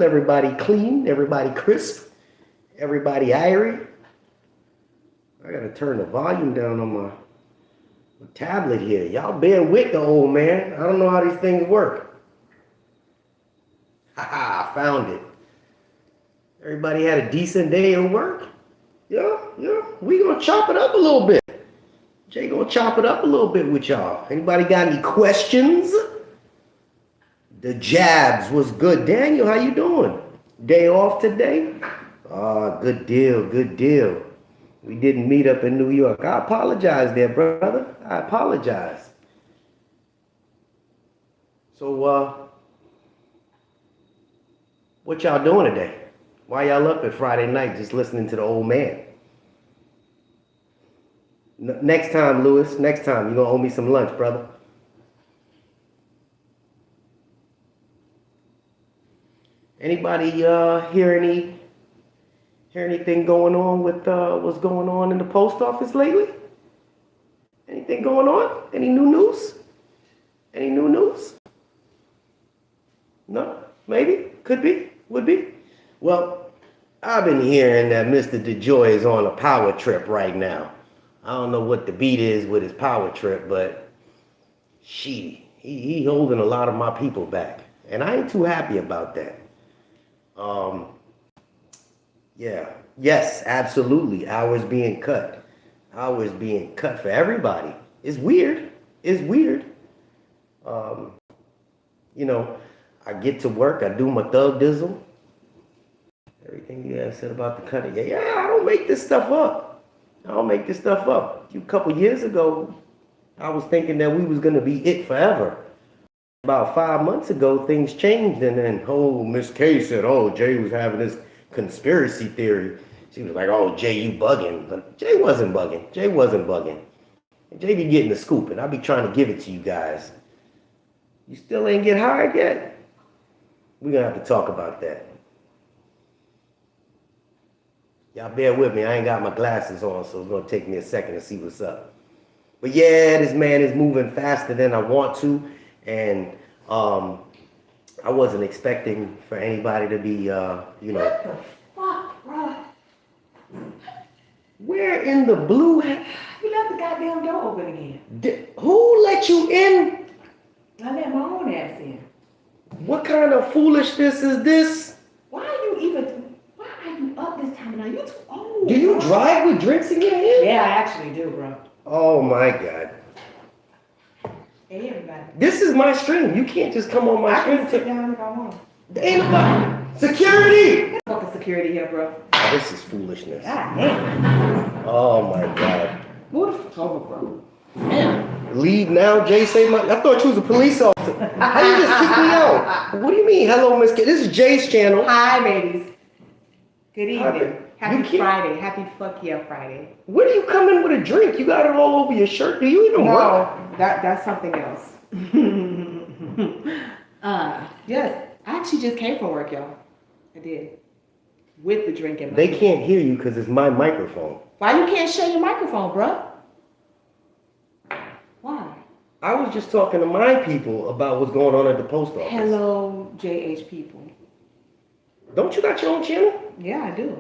Everybody clean, everybody crisp, everybody irie. I gotta turn the volume down on my tablet here. Y'all bear with the old man. I don't know how these things work. Haha, I found it. Everybody had a decent day of work? Yeah. We gonna chop it up a little bit. Jay gonna chop it up a little bit with y'all. Anybody got any questions? The jabs was good. Daniel, how you doing? Day off today? Ah, good deal, good deal. We didn't meet up in New York. I apologize there, brother. I apologize. So, what y'all doing today? Why y'all up at Friday night just listening to the old man? Next time, Lewis, next time, you're gonna owe me some lunch, brother. Anybody hear anything going on with what's going on in the post office lately? Anything going on? Any new news? Any new news? No? Maybe? Could be? Would be? Well, I've been hearing that Mr. DeJoy is on a power trip right now. I don't know what the beat is with his power trip, but he holding a lot of my people back. And I ain't too happy about that. Yeah. Yes, absolutely. Hours being cut. Hours being cut for everybody. It's weird. It's weird. Um, you know, I get to work, I do my thug dizzle. Everything you guys said about the cutting. Yeah, I don't make this stuff up. I don't make this stuff up. A couple years ago, I was thinking that we was gonna be it forever. About 5 months ago, things changed, and then Miss K said, Jay was having this conspiracy theory. She was like, Jay, you bugging. But Jay wasn't bugging. Jay wasn't bugging. And Jay be getting the scoop, and I be trying to give it to you guys. You still ain't get hired yet? We're gonna have to talk about that. Y'all bear with me. I ain't got my glasses on, so it's gonna take me a second to see what's up. But yeah, this man is moving faster than I want to, and I wasn't expecting for anybody to be, What the fuck, bro? Where in the blue? You left the goddamn door open again. Who let you in? I let my own ass in. What kind of foolishness is this? Why are you up this time of night? You too old. Do you drive with drinks in your hand? Yeah, I actually do, bro. Oh my God. Hey, everybody. This is my stream. You can't just come on my stream. I can sit down if I want. Ain't nobody. Security! Fucking security here, bro. Oh, this is foolishness. God damn. Oh my God. Move the fuck over, bro. Damn. Leave now, Jay. I thought you was a police officer. How you just kick me out? What do you mean? Hello, Miss K. This is Jay's channel. Hi, babies. Good evening. Happy Friday. Happy fuck yeah Friday. Where do you come in with a drink? You got it all over your shirt. Do you even work? No, that's something else. Yes, I actually just came from work, y'all. I did. With the drink in my They hand. can't hear you because it's my microphone. Why you can't share your microphone, bruh? Why? I was just talking to my people about what's going on at the post office. Hello, JH people. Don't you got your own channel? Yeah, I do.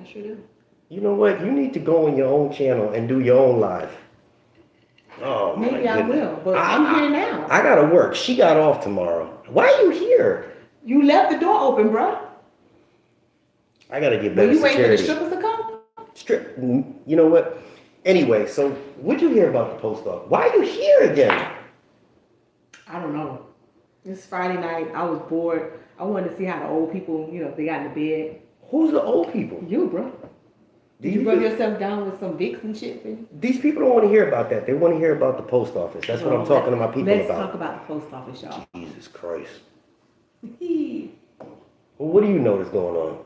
I sure do. You know what? You need to go on your own channel and do your own live. Oh, maybe my I goodness. will, but I'm here now. I gotta work. She got off tomorrow. Why are you here? You left the door open, bruh. I gotta get better you waiting for the security. strippers to come? You know what? Anyway, so what'd you hear about the post office? Why are you here again? I don't know. It's Friday night. I was bored. I wanted to see how the old people, they got in the bed. Who's the old people? You, bro. Did you rub yourself down with some Vicks and shit, baby? These people don't want to hear about that. They want to hear about the post office. That's what I'm talking to my people Let's about. Let's talk about the post office, y'all. Jesus Christ. Well, what do you know is going on?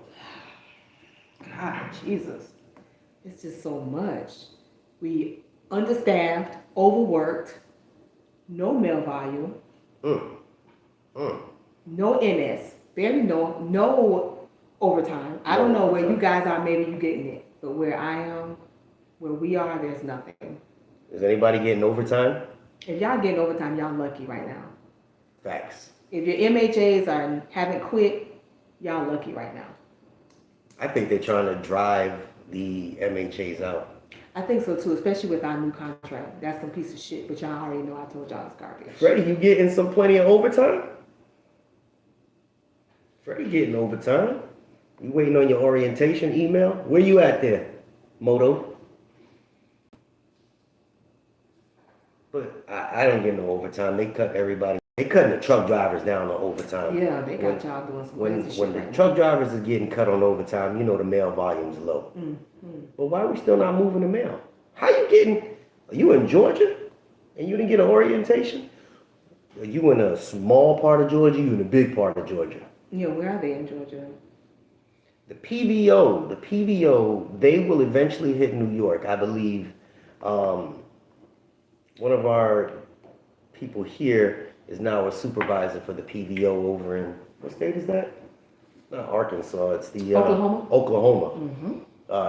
God, Jesus. It's just so much. We understaffed, overworked, no mail volume, no MS, barely no overtime. I don't know where you guys are, maybe you getting it. But where I am, where we are, there's nothing. Is anybody getting overtime? If y'all getting overtime, y'all lucky right now. Facts. If your MHAs haven't quit, Y'all lucky right now. I think they're trying to drive the MHAs out. I think so too, especially with our new contract. That's some piece of shit, but y'all already know I told y'all it's garbage. Freddie, you getting some plenty of overtime? Freddie getting overtime. You waiting on your orientation email? Where you at there, Moto? But I don't get no overtime. They cut everybody. They cutting the truck drivers down on overtime. Yeah, they got y'all doing some crazy shit When the right truck drivers are getting cut on overtime, you know the mail volume's low. now. But why are we still not moving the mail? How you getting? Are you in Georgia and you didn't get an orientation? Are you in a small part of Georgia? You in a big part of Georgia? Yeah, where are they in Georgia? The PVO, they will eventually hit New York, I believe. One of our people here is now a supervisor for the PVO over in, what state is that? Not Arkansas, it's the Oklahoma. Oklahoma.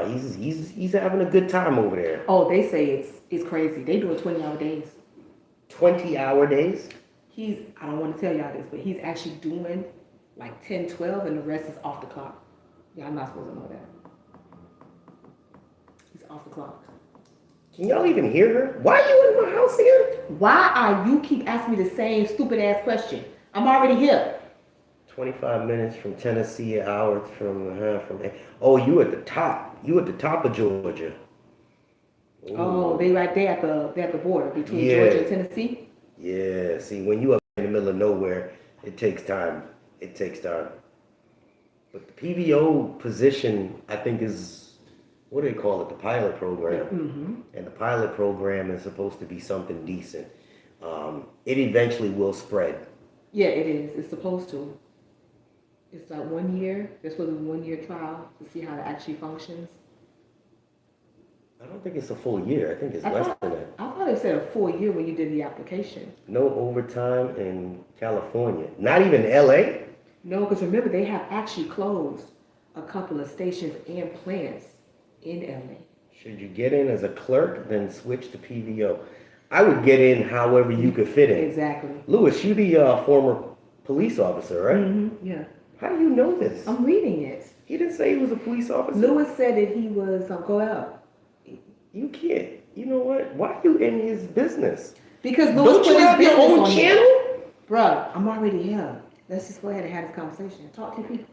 He's having a good time over there. Oh, they say it's crazy. They doing 20-hour days. 20-hour days? I don't want to tell y'all this, but he's actually doing like 10, 12, and the rest is off the clock. Y'all not supposed to know that. He's off the clock. Can y'all even hear her? Why are you in my house here? Why are you keep asking me the same stupid ass question? I'm already here. 25 minutes from Tennessee, an hour from. Oh, you at the top. You at the top of Georgia. Ooh. Oh, they right there at the border between Georgia and Tennessee. Yeah. See, when you up in the middle of nowhere, it takes time. It takes time. But the PVO position, I think, is, what do they call it? The pilot program. Mm-hmm. And the pilot program is supposed to be something decent. It eventually will spread. Yeah, it is. It's supposed to. It's like 1 year. This was a 1 year trial to see how it actually functions. I don't think it's a full year. I think it's less than that. I thought it said a full year when you did the application. No overtime in California. Not even LA? No, because remember, they have actually closed a couple of stations and plants in LA. Should you get in as a clerk, then switch to PVO? I would get in however you could fit in. Exactly. Lewis, you the former police officer, right? Mm-hmm. Yeah. How do you know this? I'm reading it. He didn't say he was a police officer. Lewis said that he was, go out. You can't. You know what? Why are you in his business? Because Lewis Don't you have your own channel? Bruh, I'm already here. Let's just go ahead and have this conversation. Talk to people.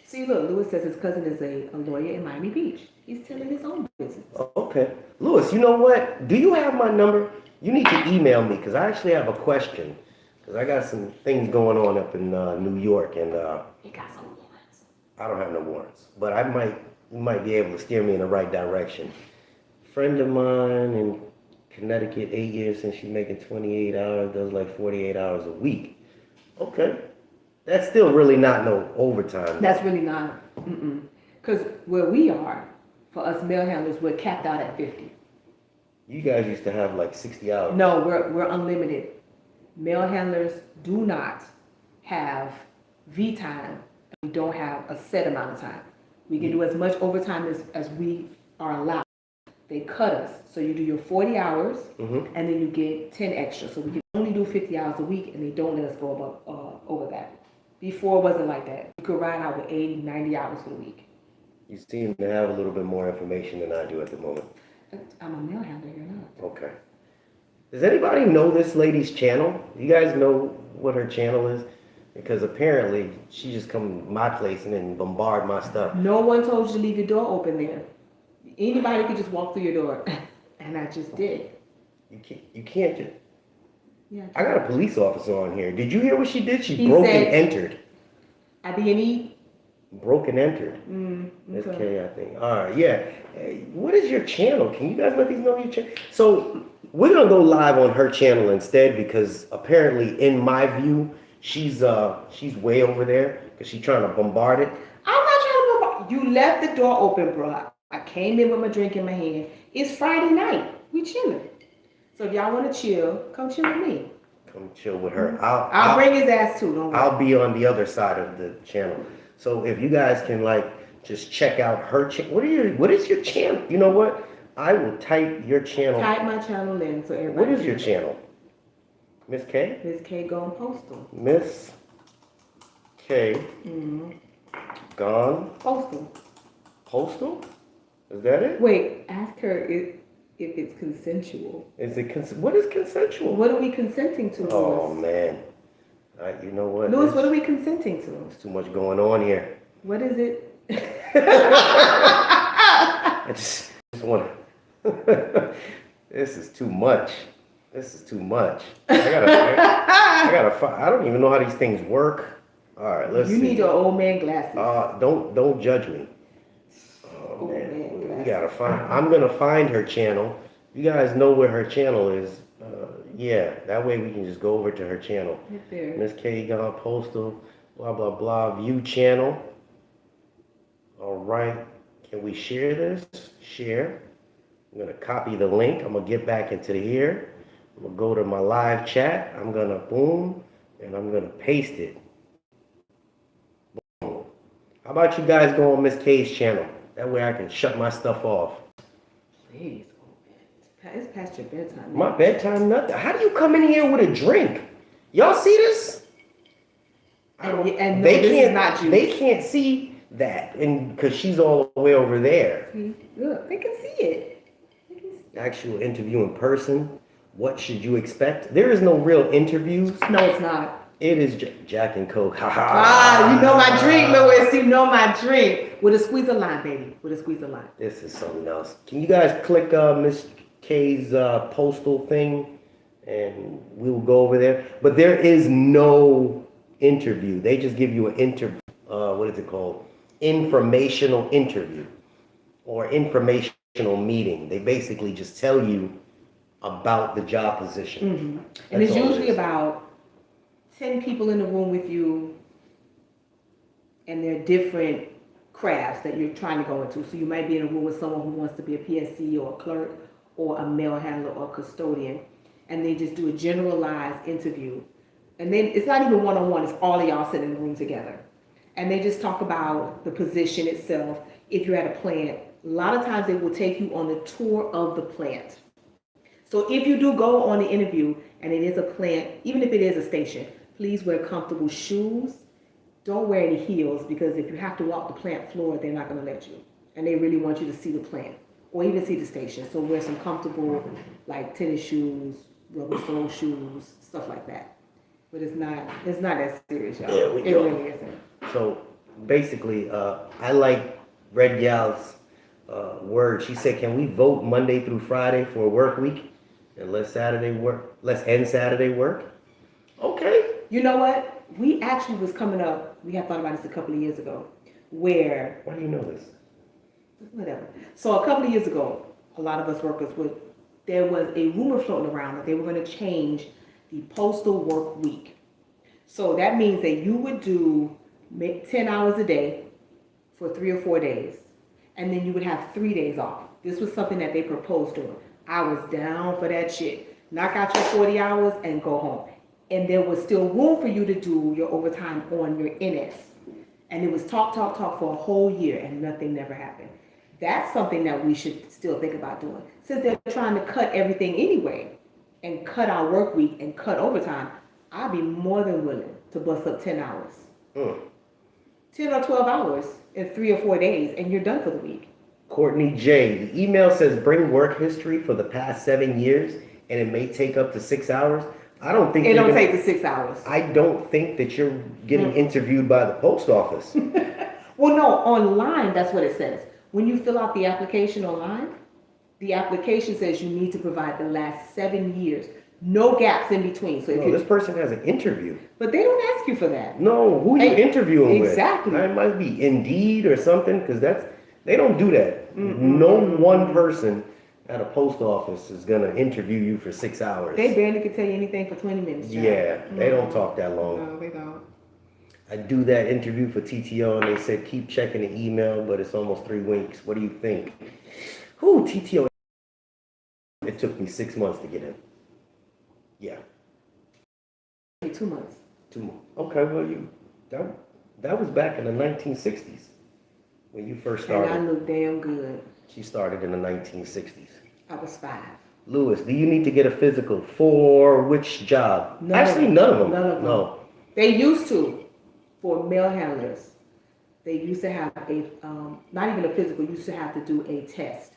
See, look, Lewis says his cousin is a lawyer in Miami Beach. He's telling his own business. Okay. Lewis, you know what? Do you have my number? You need to email me because I actually have a question. Because I got some things going on up in New York and He got some warrants. I don't have no warrants. But you might be able to steer me in the right direction. Friend of mine in Connecticut, 8 years since she's making 28 hours, does like 48 hours a week. Okay. That's still really not no overtime. That's really not. Because where we are, for us mail handlers, we're capped out at 50. You guys used to have like 60 hours. No, we're unlimited. Mail handlers do not have V time. We don't have a set amount of time. We can do as much overtime as we are allowed. They cut us. So you do your 40 hours, and then you get 10 extra. So we can only do 50 hours a week, and they don't let us go above over that. Before, it wasn't like that. You could ride out with 80, 90 hours for the week. You seem to have a little bit more information than I do at the moment. I'm a mail handler, you're not. Okay. Does anybody know this lady's channel? You guys know what her channel is? Because apparently she just come to my place and then bombard my stuff. No one told you to leave your door open there. Anybody could just walk through your door. And I just did. You can't just... Yeah. I got a police officer on here. Did you hear what she did? She broke and entered. IBNE? Broke and entered. Miss K, I think. All right, yeah. Hey, what is your channel? Can you guys let these know your channel? So we're gonna go live on her channel instead because apparently, in my view, she's way over there because she's trying to bombard it. I'm not trying to bombard. You left the door open, bro. I came in with my drink in my hand. It's Friday night. We chilling. So if y'all want to chill, come chill with me. Come chill with her. I'll bring his ass too. Don't worry. I'll be on the other side of the channel. So if you guys can just check out her channel. What is your channel? You know what? I will type your channel. Type my channel in so everybody. What is your channel? Miss K? Miss K going Postal. Miss K. Mm-hmm. Gone. Postal. Postal? Is that it? Wait, ask her if it's consensual. Is it what is consensual? What are we consenting to, Oh Louis? man. You know what? Louis, what are we consenting to? There's too much going on here. What is it? I just want to. This is too much. This is too much. I gotta. I don't even know how these things work. All right, let's see. You need your old man glasses. Don't judge me. Oh man, we gotta find. I'm gonna find her channel. You guys know where her channel is. Yeah, that way we can just go over to her channel. Right there. Miss K gone postal. Blah blah blah. View channel. All right. Can we share this? Share. I'm gonna copy the link. I'm gonna get back into here. I'm gonna go to my live chat. I'm gonna boom, and I'm gonna paste it. Boom. How about you guys go on Miss K's channel? That way I can shut my stuff off. Please. It's past your bedtime. Man. My bedtime, nothing. How do you come in here with a drink? Y'all see this? And they this can't. Is not juice. They can't see that, and because she's all the way over there. Look, they can see it. Actual interview in person. What should you expect? There is no real interviews. No, it's not. It is Jack and Coke. You know my drink, Louis. You know my drink. With a squeeze of lime, baby. With a squeeze of lime. This is something else. Can you guys click Miss K's postal thing, and we'll go over there. But there is no interview. They just give you an what is it called? Informational interview or informational meeting. They basically just tell you about the job position. Mm-hmm. And it's usually about 10 people in the room with you, and they're different crafts that you're trying to go into. So you might be in a room with someone who wants to be a PSC or a clerk or a mail handler or custodian, and they just do a generalized interview. And then it's not even one-on-one, it's all of y'all sitting in the room together. And they just talk about the position itself. If you're at a plant, a lot of times they will take you on the tour of the plant. So if you do go on the interview and it is a plant, even if it is a station, please wear comfortable shoes. Don't wear any heels, because if you have to walk the plant floor, they're not going to let you. And they really want you to see the plant or even see the station. So wear some comfortable, like tennis shoes, rubber sole shoes, stuff like that. But it's not that serious, y'all. There we it go. really isn't. So basically, I like Red Gal's word. She said, "Can we vote Monday through Friday for a work week, and let's end Saturday work?" Okay. You know what? We actually was coming up. We had thought about this a couple of years ago, where. Why do you know this? Whatever. So a couple of years ago, a lot of us workers there was a rumor floating around that they were going to change the postal work week. So that means that you would do 10 hours a day for 3 or 4 days, and then you would have 3 days off. This was something that they proposed doing. I was down for that shit. Knock out your 40 hours and go home. And there was still room for you to do your overtime on your NS. And it was talk for a whole year, and nothing never happened. That's something that we should still think about doing. Since they're trying to cut everything anyway, and cut our work week and cut overtime, I'd be more than willing to bust up 10 hours. 10 or 12 hours in 3 or 4 days, and you're done for the week. Courtney J. The email says bring work history for the past 7 years, and it may take up to 6 hours. I don't think it don't take the 6 hours. I don't think that you're getting interviewed by the post office. Well, no, online, that's what it says. When you fill out the application online, the application says you need to provide the last 7 years. No gaps in between. So if this person has an interview. But they don't ask you for that. No, who are you interviewing with? Exactly. That might be Indeed or something, because they don't do that. No one person at a post office is gonna interview you for 6 hours. They barely could tell you anything for 20 minutes. Child. Yeah, they don't talk that long. No, they don't. I do that interview for TTO, and they said keep checking the email, but it's almost 3 weeks. What do you think? Who TTO? It took me 6 months to get in. Yeah. 2 months. 2 months. Okay, well that was back in the 1960s when you first started. And I look damn good. She started in the 1960s. I was 5. Lewis, do you need to get a physical for which job? Actually, none of them. None of them. No. They used to. for mail handlers, they used to have a, not even a physical, you used to have to do a test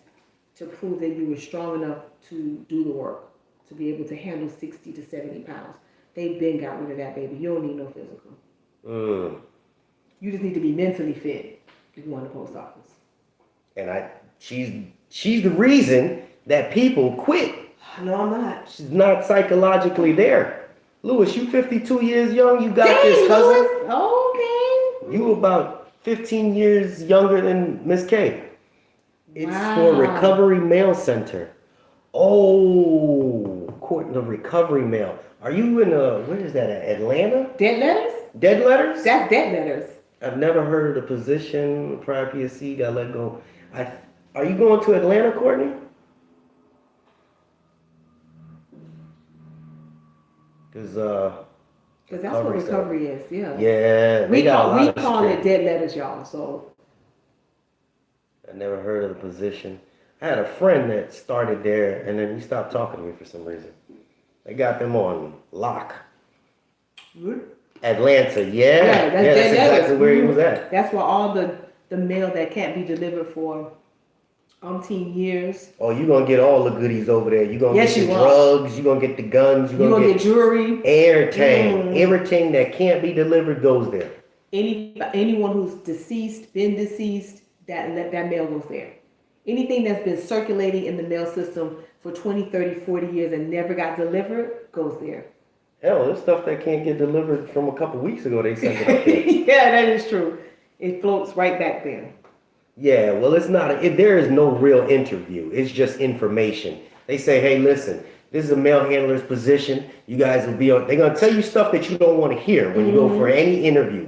to prove that you were strong enough to do the work, to be able to handle 60 to 70 pounds. They've been got rid of that, baby. You don't need no physical. You just need to be mentally fit if you want the post office. And she's the reason that people quit. No, I'm not. She's not psychologically there. Lewis, you 52 years young, you got Dang, this, cousin. Lewis. Okay. You about 15 years younger than Miss K. It's Wow. for Recovery Mail Center. Oh, court the Recovery Mail. Are you in where is that at? Atlanta? Dead letters? Dead letters? That's dead letters. I've never heard of the position. Prior PSC got let go. Are you going to Atlanta, Courtney? Because that's what recovery is, yeah. Yeah, We call it dead letters, y'all. So I never heard of the position. I had a friend that started there, and then he stopped talking to me for some reason. They got them on lock. Atlanta, yeah, that's exactly where he was at. That's where all the mail that can't be delivered for umpteen years. Oh, you're gonna get all the goodies over there. You're gonna get the drugs, you're gonna get the guns, you're gonna get jewelry. Everything. Everything that can't be delivered goes there. Anyone who's been deceased, that mail goes there. Anything that's been circulating in the mail system for 20, 30, 40 years and never got delivered goes there. Hell, there's stuff that can't get delivered from a couple weeks ago. They sent it up there. Yeah, that is true. It floats right back there. Yeah, well, it's not. There is no real interview. It's just information. They say, hey, listen, this is a mail handler's position. You guys will be on. They're gonna tell you stuff that you don't want to hear when you go for any interview.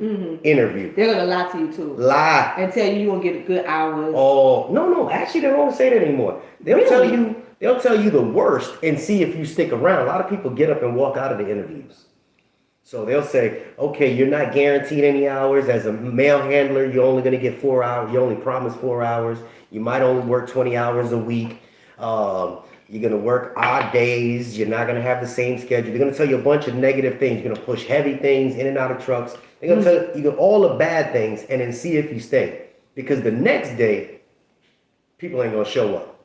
They're gonna lie to you too. Lie and tell you won't get good hours. Oh no! Actually, they don't say that anymore. They'll tell you. They'll tell you the worst and see if you stick around. A lot of people get up and walk out of the interviews. So they'll say, okay, you're not guaranteed any hours. As a mail handler, you're only going to get 4 hours. You only promise 4 hours. You might only work 20 hours a week. You're going to work odd days. You're not going to have the same schedule. They're going to tell you a bunch of negative things. You're going to push heavy things in and out of trucks. They're going to tell you all the bad things and then see if you stay. Because the next day, people ain't going to show up.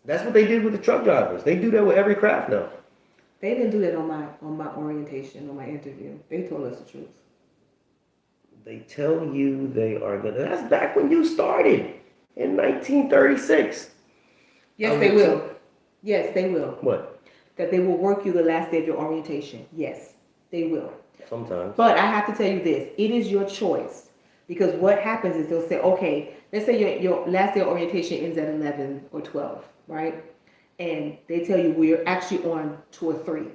That's what they did with the truck drivers. They do that with every craft now. They didn't do that on my orientation, on my interview. They told us the truth. They tell you they are gonna. That's back when you started in 1936. Yes, they will. Yes, they will. What? That they will work you the last day of your orientation. Yes, they will. Sometimes. But I have to tell you this: it is your choice. Because what happens is they'll say, okay, let's say your last day of orientation ends at 11 or 12, right? And they tell you we're actually on tour 3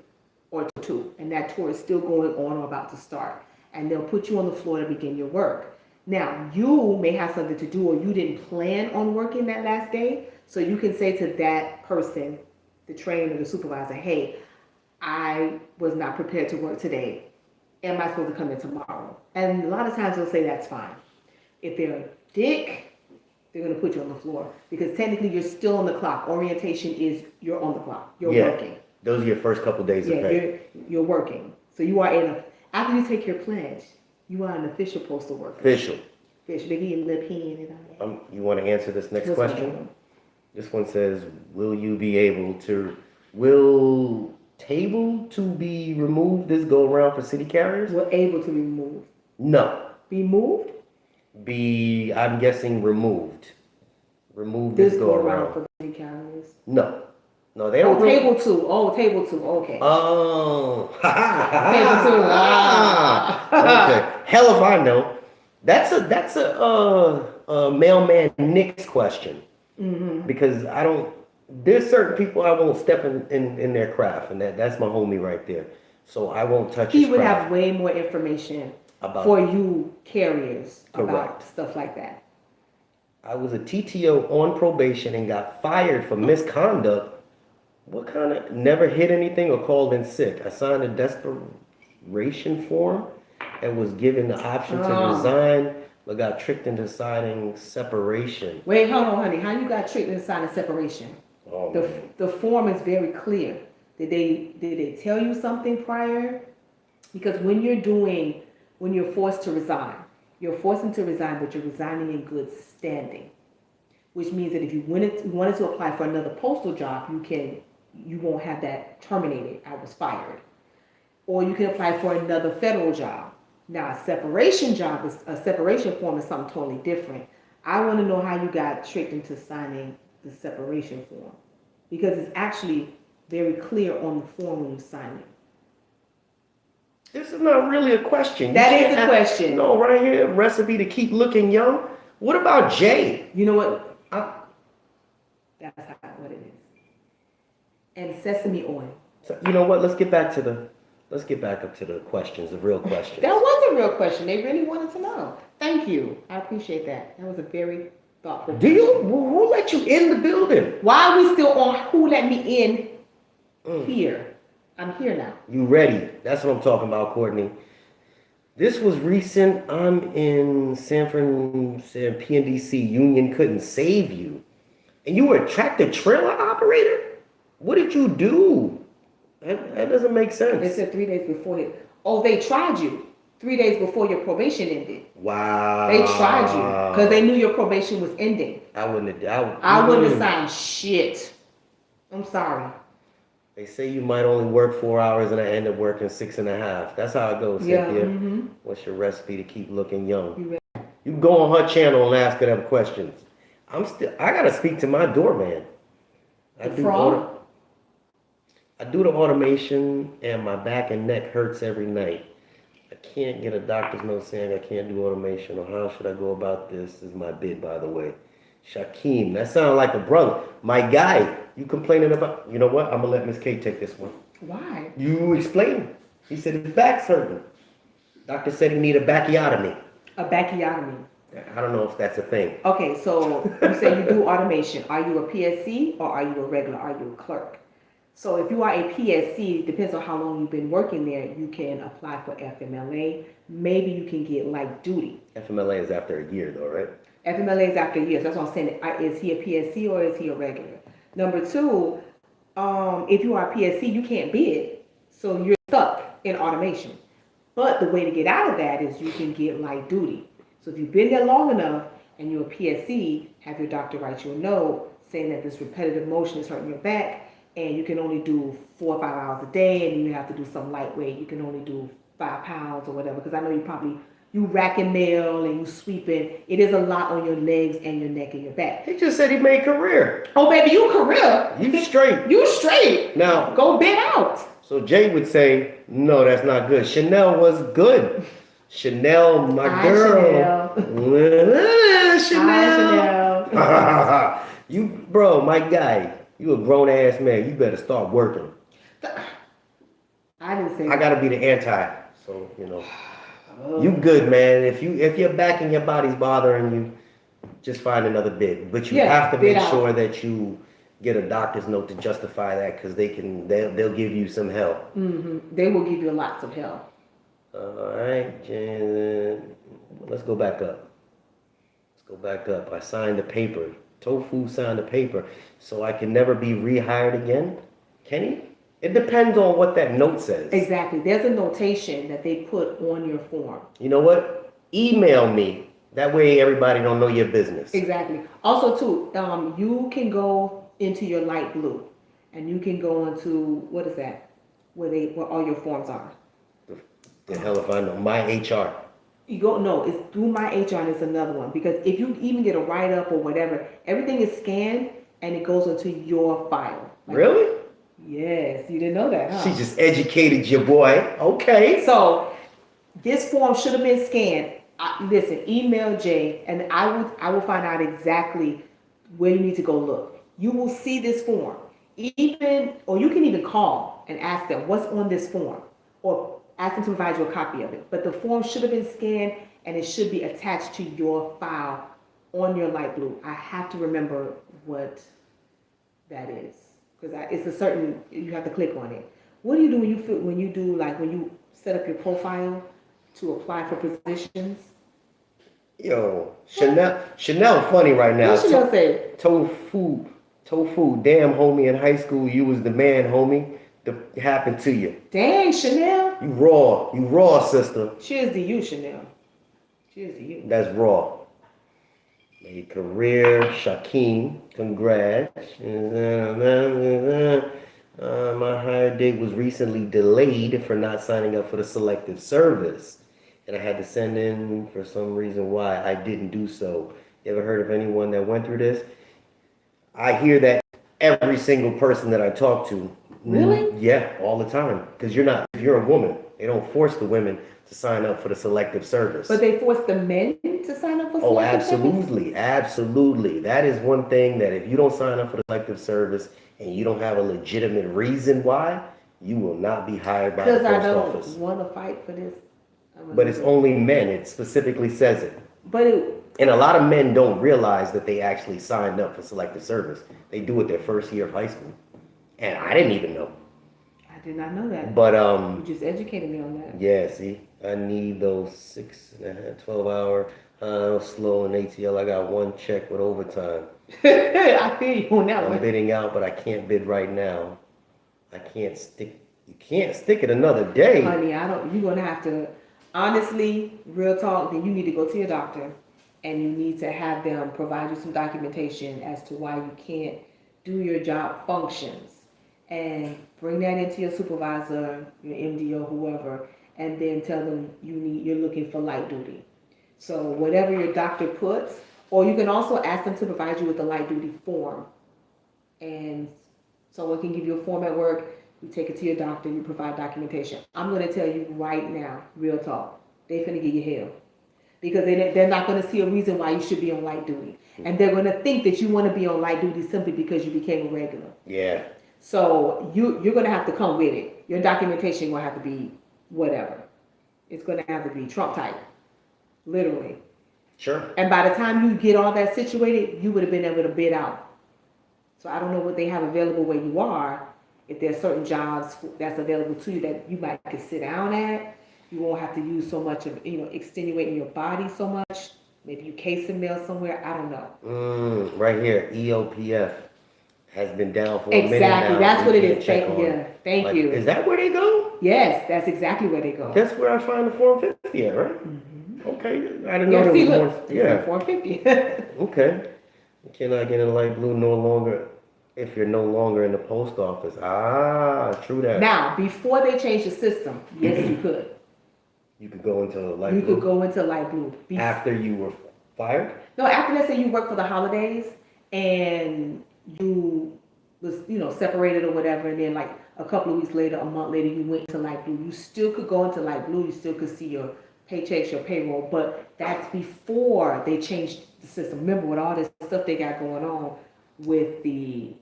or 2, and that tour is still going on or about to start. And they'll put you on the floor to begin your work. Now, you may have something to do or you didn't plan on working that last day, so you can say to that person, the trainer, the supervisor, hey, I was not prepared to work today. Am I supposed to come in tomorrow? And a lot of times they'll say that's fine. If they're a dick, they're going to put you on the floor because technically you're still on the clock. Orientation is you're on the clock. You're working. Those are your first couple days of pay. You're working. So you are after you take your pledge, you are an official postal worker. Official. They give you a little pen and all that. You want to answer this next question? This one says, will table to be removed this go around for city carriers? We're able to be removed. No. Be moved? I'm guessing removed. Remove this go around for city carriers. No, they don't. Table 2. Oh, table 2. Okay. Oh. Table 2. Okay. Hell if I know. That's a mailman Nick's question. Because I don't. There's certain people I won't step in their craft, and that's my homie right there. So I won't touch his craft. He would have way more information for you carriers about stuff like that. I was a TTO on probation and got fired for misconduct. What kind of, never hit anything or called in sick. I signed a desperation form and was given the option to resign, but got tricked into signing separation. Wait, hold on, honey. How you got tricked into signing separation? Oh, the form is very clear. Did they tell you something prior? Because when when you're forced to resign. You're forcing to resign, but you're resigning in good standing, which means that if you wanted to apply for another postal job, you won't have that terminated. I was fired. Or you can apply for another federal job. Now, a separation form is something totally different. I want to know how you got tricked into signing the separation form, because it's actually very clear on the form when you sign it. This is not really a question. That is a question. No, right here, recipe to keep looking young. What about Jay? You know what? That's what it is. And sesame oil. So, you know what? Let's get back up to the questions, the real questions. That was a real question. They really wanted to know. Thank you. I appreciate that. That was a very thoughtful question. Who let you in the building? Why are we still on who let me in here? I'm here now. You ready? That's what I'm talking about, Courtney. This was recent. I'm in San PNDC. Union couldn't save you. And you were a tractor trailer operator? What did you do? That doesn't make sense. They said 3 days before it. Oh, they tried you 3 days before your probation ended. Wow. They tried you because they knew your probation was ending. I wouldn't have signed shit. I'm sorry. They say you might only work 4 hours and I end up working 6.5. That's how it goes, Cynthia. Mm-hmm. What's your recipe to keep looking young? You go on her channel and ask her them questions. I gotta speak to my doorman. I do the automation and my back and neck hurts every night. I can't get a doctor's note saying I can't do automation, or how should I go about this? This is my bid, by the way. Shaquem, that sounds like a brother. My guy, you complaining about, you know what? I'm gonna let Miss K take this one. Why? You explain. He said his back's hurting. Doctor said he need a bacchiotomy. A bacchiotomy. I don't know if that's a thing. Okay, so you say you do automation. Are you a PSC or are you a regular? Are you a clerk? So if you are a PSC, depends on how long you've been working there, you can apply for FMLA. Maybe you can get light duty. FMLA is after a year though, right? FMLA is after a year. So that's what I'm saying. Is he a PSC or is he a regular? Number two, if you are a PSC, you can't bid. So you're stuck in automation. But the way to get out of that is you can get light duty. So if you've been there long enough and you're a PSC, have your doctor write you a note saying that this repetitive motion is hurting your back, and you can only do 4 or 5 hours a day, and you have to do some lightweight. You can only do 5 pounds or whatever, because I know you rack and nail and you sweeping. It is a lot on your legs and your neck and your back. He just said he made career. Oh, baby, you career. You straight. You straight. Now, go bid out. So Jay would say, no, that's not good. Chanel was good. Chanel, my girl. Chanel. Chanel. You, bro, my guy. You a grown ass man. You better start working. I didn't say I gotta be the anti. So, you know. You good, man. If your back and your body's bothering you, just find another bid. But you have to make sure that you get a doctor's note to justify that, because they'll give you some help. Mm-hmm. They will give you lots of help. All right, Jen. Let's go back up. I signed the paper. Tofu signed the paper, so I can never be rehired again. Can he? It depends on what that note says. Exactly. There's a notation that they put on your form. You know what? Email me. That way everybody don't know your business. Exactly. Also, too, you can go into your light blue, and you can go into, what is that? Where all your forms are. The hell if I know. My HR. It's through my HR, and it's another one. Because if you even get a write-up or whatever, everything is scanned and it goes into your file. Really? Yes, you didn't know that, huh? She just educated your boy. Okay. So this form should have been scanned. Listen, email Jay, and I will find out exactly where you need to go look. You will see this form. Or you can even call and ask them what's on this form, or ask them to provide you a copy of it. But the form should have been scanned, and it should be attached to your file on your light blue. I have to remember what that is, because it's a certain, you have to click on it. What do you do when you set up your profile to apply for positions? Yo, Chanel funny right now. What Chanel say? Tofu, damn homie, in high school you was the man, homie. happened to you. Dang, Chanel. You raw, sister. Cheers to you, Chanel. Cheers to you. That's raw. A career, Shaquem, congrats. My hire date was recently delayed for not signing up for the selective service. And I had to send in for some reason why I didn't do so. You ever heard of anyone that went through this? I hear that every single person that I talk to. Really? Yeah, all the time. Because if you're a woman, they don't force the women to sign up for the selective service. But they force the men to sign up for selective absolutely, service? absolutely. That is one thing that if you don't sign up for the selective service and you don't have a legitimate reason why, you will not be hired by the post office. Because I don't want to fight for this. But it's only men. It specifically says it. But and a lot of men don't realize that they actually signed up for selective service. They do it their first year of high school. And I didn't even know. I did not know that. But you just educated me on that. Yeah, see, I need those 12 hour slow and ATL. I got one check with overtime. I feel you on that one. I'm bidding out, but I can't bid right now. I can't stick. You can't stick it another day. Honey, you're gonna have to, honestly, real talk, then you need to go to your doctor and you need to have them provide you some documentation as to why you can't do your job functions. And bring that into your supervisor, your MD or whoever, and then tell them you're looking for light duty. So whatever your doctor puts, or you can also ask them to provide you with a light duty form. And someone can give you a form at work, you take it to your doctor, you provide documentation. I'm going to tell you right now, real talk, they're going to give you hell. Because they're not going to see a reason why you should be on light duty. And they're going to think that you want to be on light duty simply because you became a regular. Yeah. So you're going to have to come with it. Your documentation going to have to be whatever. It's going to have to be Trump type. Literally. Sure. And by the time you get all that situated, you would have been able to bid out. So I don't know what they have available where you are. If there's certain jobs that's available to you that you might could sit down at, you won't have to use so much of, extenuating your body so much. Maybe you case and mail somewhere. I don't know. Right here, EOPF has been down for a minute now. Exactly. That's what it is. Thank you. Is that where they go? Yes, that's exactly where they go. That's where I find the Form 50 at, right? Mm-hmm. Okay. I didn't know there was more. Yeah. Form 50. Okay. You cannot get in light blue no longer if you're no longer in the post office. True that. Now, before they changed the system, yes, you could. You could go into light blue? You could go into light blue. After you were fired? No, after, let's say you worked for the holidays and you was, separated or whatever, and then like a couple of weeks later, a month later, you went to light blue. You still could go into light blue. You still could see your paychecks, your payroll, but that's before they changed the system. Remember, with all this stuff they got going on with the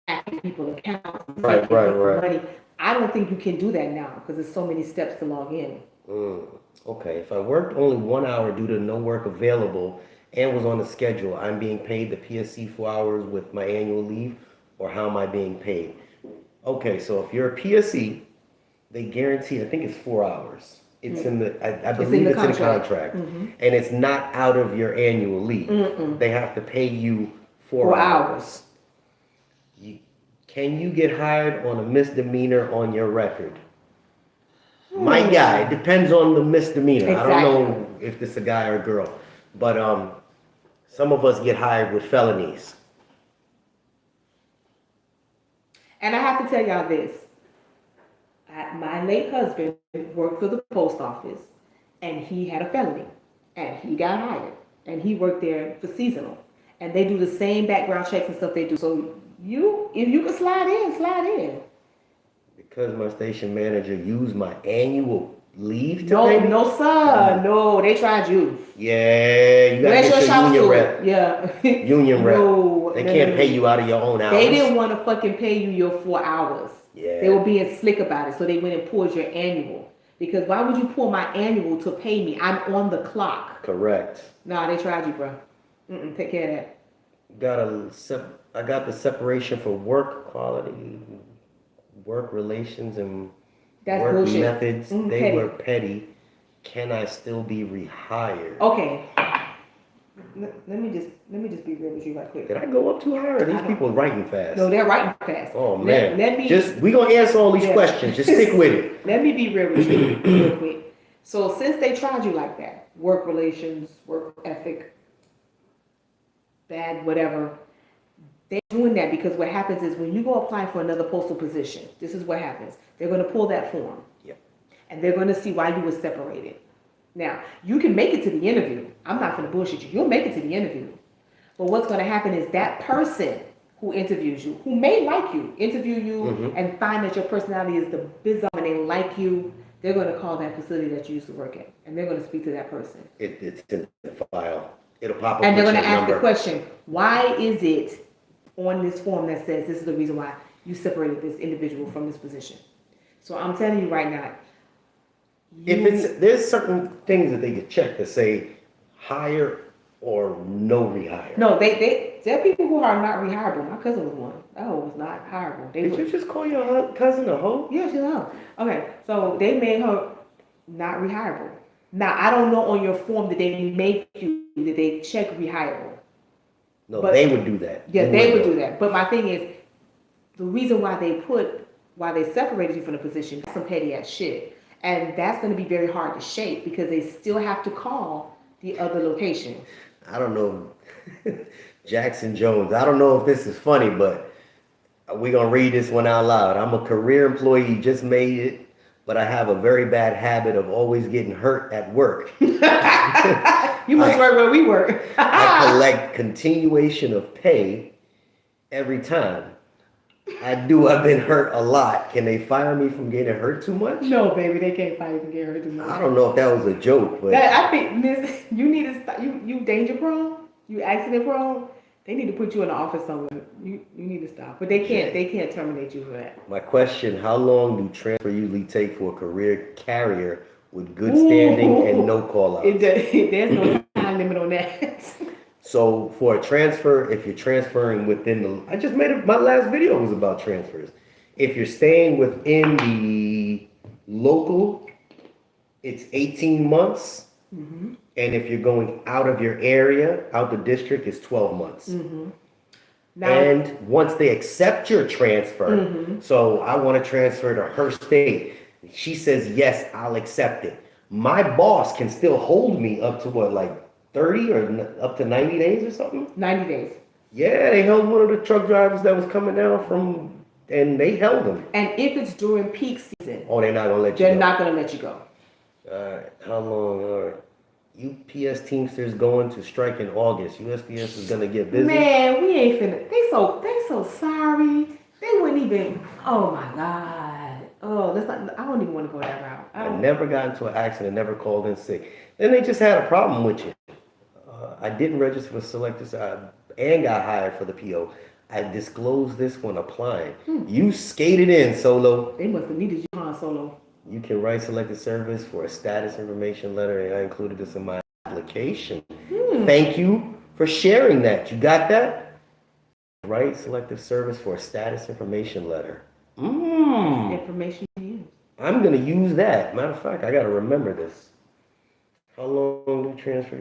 hacking people accounts, right. Money, I don't think you can do that now because there's so many steps to log in. Okay, if I worked only 1 hour due to no work available and was on the schedule, I'm being paid the PSC 4 hours with my annual leave, or how am I being paid? Okay, so if you're a PSC, they guarantee, I think it's 4 hours. It's in the, I believe it's in the contract. Mm-hmm. And it's not out of your annual leave. Mm-mm. They have to pay you 4 hours. Can you get hired on a misdemeanor on your record? My guy, it depends on the misdemeanor. Exactly. I don't know if it's a guy or a girl, but some of us get hired with felonies. And I have to tell y'all this. My late husband worked for the post office, and he had a felony, and he got hired, and he worked there for seasonal, and they do the same background checks and stuff they do. So if you can slide in. Because my station manager used my annual leave to pay me? No, sir. No, they tried you. Yeah, you got to get your union rep. Yeah. Union rep. They can't pay you out of your own hours. They didn't want to fucking pay you your 4 hours. Yeah. They were being slick about it, so they went and pulled your annual. Because why would you pull my annual to pay me? I'm on the clock. Correct. Nah, they tried you, bro. Take care of that. I got the separation for work quality, work relations, and work bullshit. Methods. They petty. Were petty. Can I still be rehired? Okay. Let me just be real with you right quick. Did I go up too high, or are these people writing fast? No, they're writing fast. Oh man. Let me we gonna answer all these questions. Just stick with it. Let me be real with you real quick. So since they tried you like that, work relations, work ethic, bad whatever, they're doing that because what happens is when you go apply for another postal position, this is what happens. They're going to pull that form. Yep. And they're going to see why you were separated. Now, you can make it to the interview. I'm not going to bullshit you. You'll make it to the interview. But what's going to happen is that person who interviews you, who may like you, interview you and find that your personality is the bizarre and they like you, they're going to call that facility that you used to work at. And they're going to speak to that person. It's in the file. It'll pop up. And they're going to ask number. the question, why is it on this form that says this is the reason why you separated this individual from this position? So I'm telling you right now, there's certain things that they could check that say hire or no rehire. No, there are people who are not rehireable. My cousin was one. That hoe was not hireable. Did you just call your cousin a hoe? Yeah, she's a hoe. Okay, so they made her not rehireable. Now I don't know on your form that they make you that they check rehireable. No, but they would do that. Yeah, they would do that. But my thing is, the reason why they separated you from the position, that's some petty ass shit. And that's going to be very hard to shake because they still have to call the other location. I don't know. Jackson Jones, I don't know if this is funny, but we're going to read this one out loud. I'm a career employee, just made it, but I have a very bad habit of always getting hurt at work. You must work where we work. I collect continuation of pay every time. I've been hurt a lot. Can they fire me from getting hurt too much? No, baby, they can't fire you from getting hurt too much. I don't know if that was a joke, but I think, Miss, you need to stop. You danger prone. You accident prone. They need to put you in the office somewhere. You need to stop. But they can't terminate you for that. My question: how long do transfer usually take for a career carrier with good standing and no call outs? There's no time limit on that. So for a transfer, if you're transferring within my last video was about transfers. If you're staying within the local, it's 18 months. Mm-hmm. And if you're going out of your area, out the district, it's 12 months. Mm-hmm. Now, and once they accept your transfer, so I want to transfer to her state, she says, yes, I'll accept it. My boss can still hold me up to what, like 30 or up to 90 days or something? 90 days. Yeah, they held one of the truck drivers that was coming down and they held him. And if it's during peak season. Oh, they're not going to let you go. They're not going to let you go. All right, how long are UPS Teamsters going to strike in August? USPS is going to get busy. Man, we ain't finna. They so sorry. They wouldn't even. Oh my God. Oh, that's not. I don't even want to go that route. I never got into an accident. Never called in sick. Then they just had a problem with you. I didn't register for Selectors and got hired for the PO. I disclosed this when applying. You skated in, Solo. They must have needed you on Solo. You can write selected service for a status information letter, and I included this in my application. Thank you for sharing that. You got that? Write selective service for a status information letter. Information you use. I'm going to use that. Matter of fact, I got to remember this. How long do you transfer?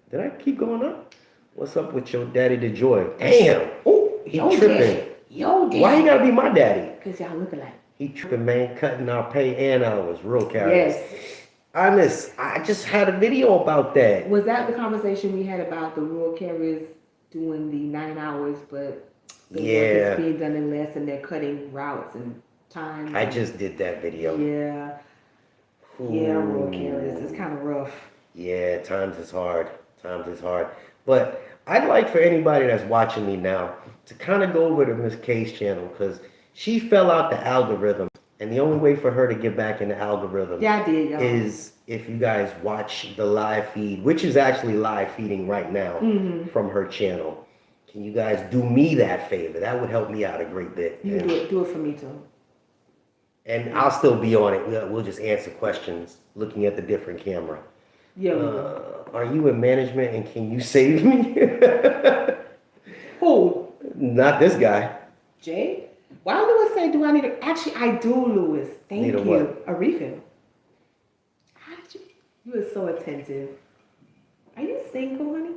Did I keep going up? What's up with your daddy DeJoy? Damn. Oh, he tripping. Yo, daddy. Why he got to be my daddy? Because y'all look alike. He tripping, man, cutting our pay and hours. Real carriers. Yes. I just had a video about that. Was that the conversation we had about the rural carriers doing the 9 hours, but the work is being done in less and they're cutting routes and time? I just did that video. Yeah. Ooh. Yeah, rural carriers. It's kind of rough. Yeah, times is hard. But I'd like for anybody that's watching me now to kind of go over to Miss K's channel because she fell out the algorithm. And the only way for her to get back in the algorithm is if you guys watch the live feed, which is actually live feeding right now from her channel. Can you guys do me that favor? That would help me out a great bit. You do it for me too. And I'll still be on it. We'll just answer questions looking at the different camera. Yeah. Are you in management and can you save me? Who? Not this guy. Jay? Why Lewis say, do I need a... Actually, I do, Lewis. Thank you. What? A refill. How did you... You were so attentive. Are you serious? single, honey?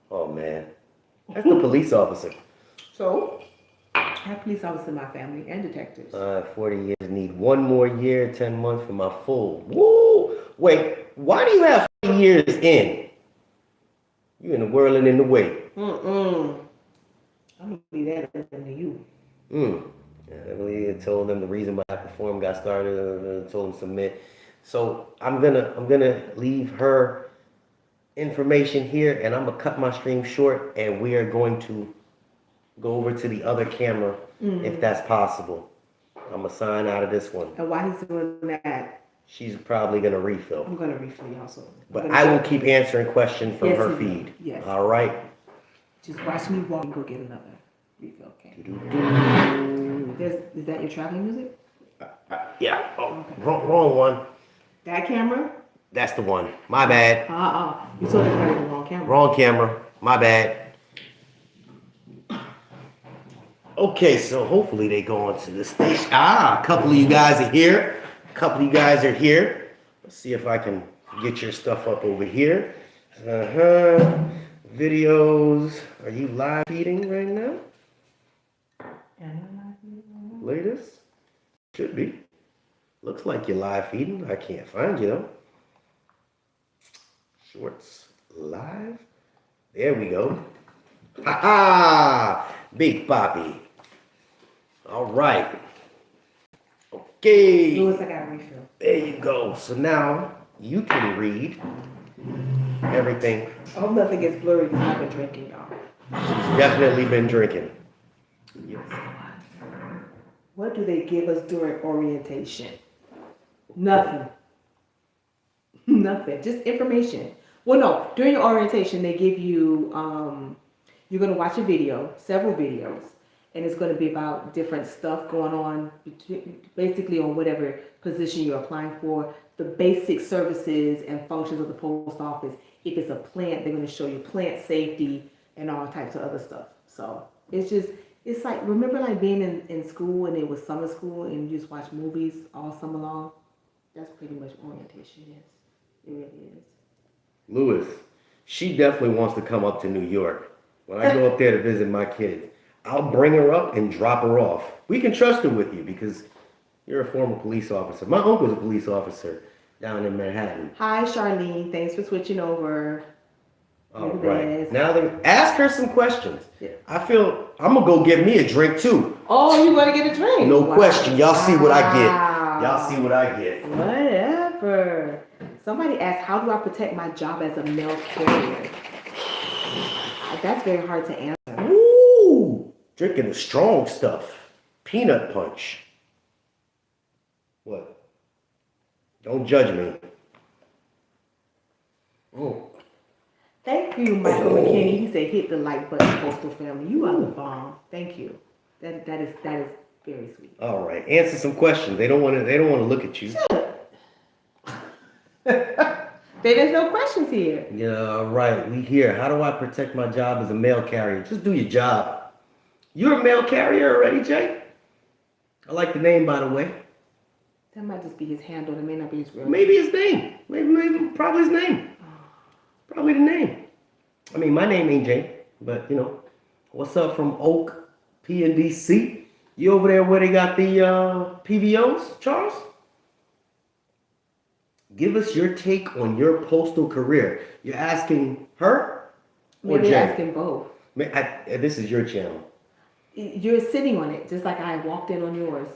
Oh man, that's the police officer. So, I have police officers in my family and detectives. 40 years. Need 1 more year, 10 months for my full. Woo! Wait, why do you have 40 years in? You in the whirling in the way. I'm gonna leave that open to you. Emily told them the reason why I performed got started. Told them submit. So I'm gonna leave her information here, and I'm gonna cut my stream short, and we are going to go over to the other camera if that's possible. I'm gonna sign out of this one. And while he's doing that, She's probably gonna refill. I'm gonna refill y'all. So, But I will keep answering questions from her feed. Yes. All right. Just watch me walk and go get another refill. Okay. Is that your traveling music? Yeah. Oh, okay. Wrong one. That camera? That's the one. My bad. You told everybody the wrong camera. Wrong camera. My bad. Okay, so hopefully they go on to the station. A couple of you guys are here. Let's see if I can get your stuff up over here. Videos. Are you live feeding right now? Latest? Should be. Looks like you're live feeding. I can't find you though. Shorts live. There we go. Ha ha! Big Poppy. All right. Okay. Louis, I got a refill. There you go. So now you can read everything. I hope nothing gets blurry because I've been drinking, y'all. She's definitely been drinking. Yes. What do they give us during orientation? Nothing. Nothing. Just information. Well, no. During your orientation, they give you, you're going to watch a video, several videos, and it's going to be about different stuff going on, basically on whatever position you're applying for, the basic services and functions of the post office. If it's a plant, they're going to show you plant safety and all types of other stuff. So it's like, remember like being in school and it was summer school and you just watch movies all summer long? That's pretty much orientation is. It really is. Louis, she definitely wants to come up to New York. When I go up there to visit my kids, I'll bring her up and drop her off. We can trust her with you because you're a former police officer. My uncle's a police officer down in Manhattan. Hi, Charlene. Thanks for switching over. All right. Now then, ask her some questions. Yeah. I feel I'm gonna go get me a drink too. Oh, you want to get a drink? No question. Y'all see what I get. Y'all see what I get. Whatever. Somebody asked, how do I protect my job as a mail carrier? That's very hard to answer. Ooh, drinking the strong stuff. Peanut punch. What? Don't judge me. Oh. Thank you, Michael McKinney. He said, hit the like button, Postal family. You are the bomb. Thank you. That is very sweet. All right. Answer some questions. They don't want to look at you. Shut up. There's no questions here. Yeah, right. We here. How do I protect my job as a mail carrier? Just do your job. You're a mail carrier already, Jay? I like the name, by the way. That might just be his handle. That may not be his real name. Maybe his name. Maybe probably his name. Probably the name. I mean, my name ain't Jay, but you know. What's up from Oak, P&DC? You over there where they got the PVOs, Charles? Give us your take on your postal career. You're asking her or Maybe Jay? asking both. This is your channel. You're sitting on it, just like I walked in on yours.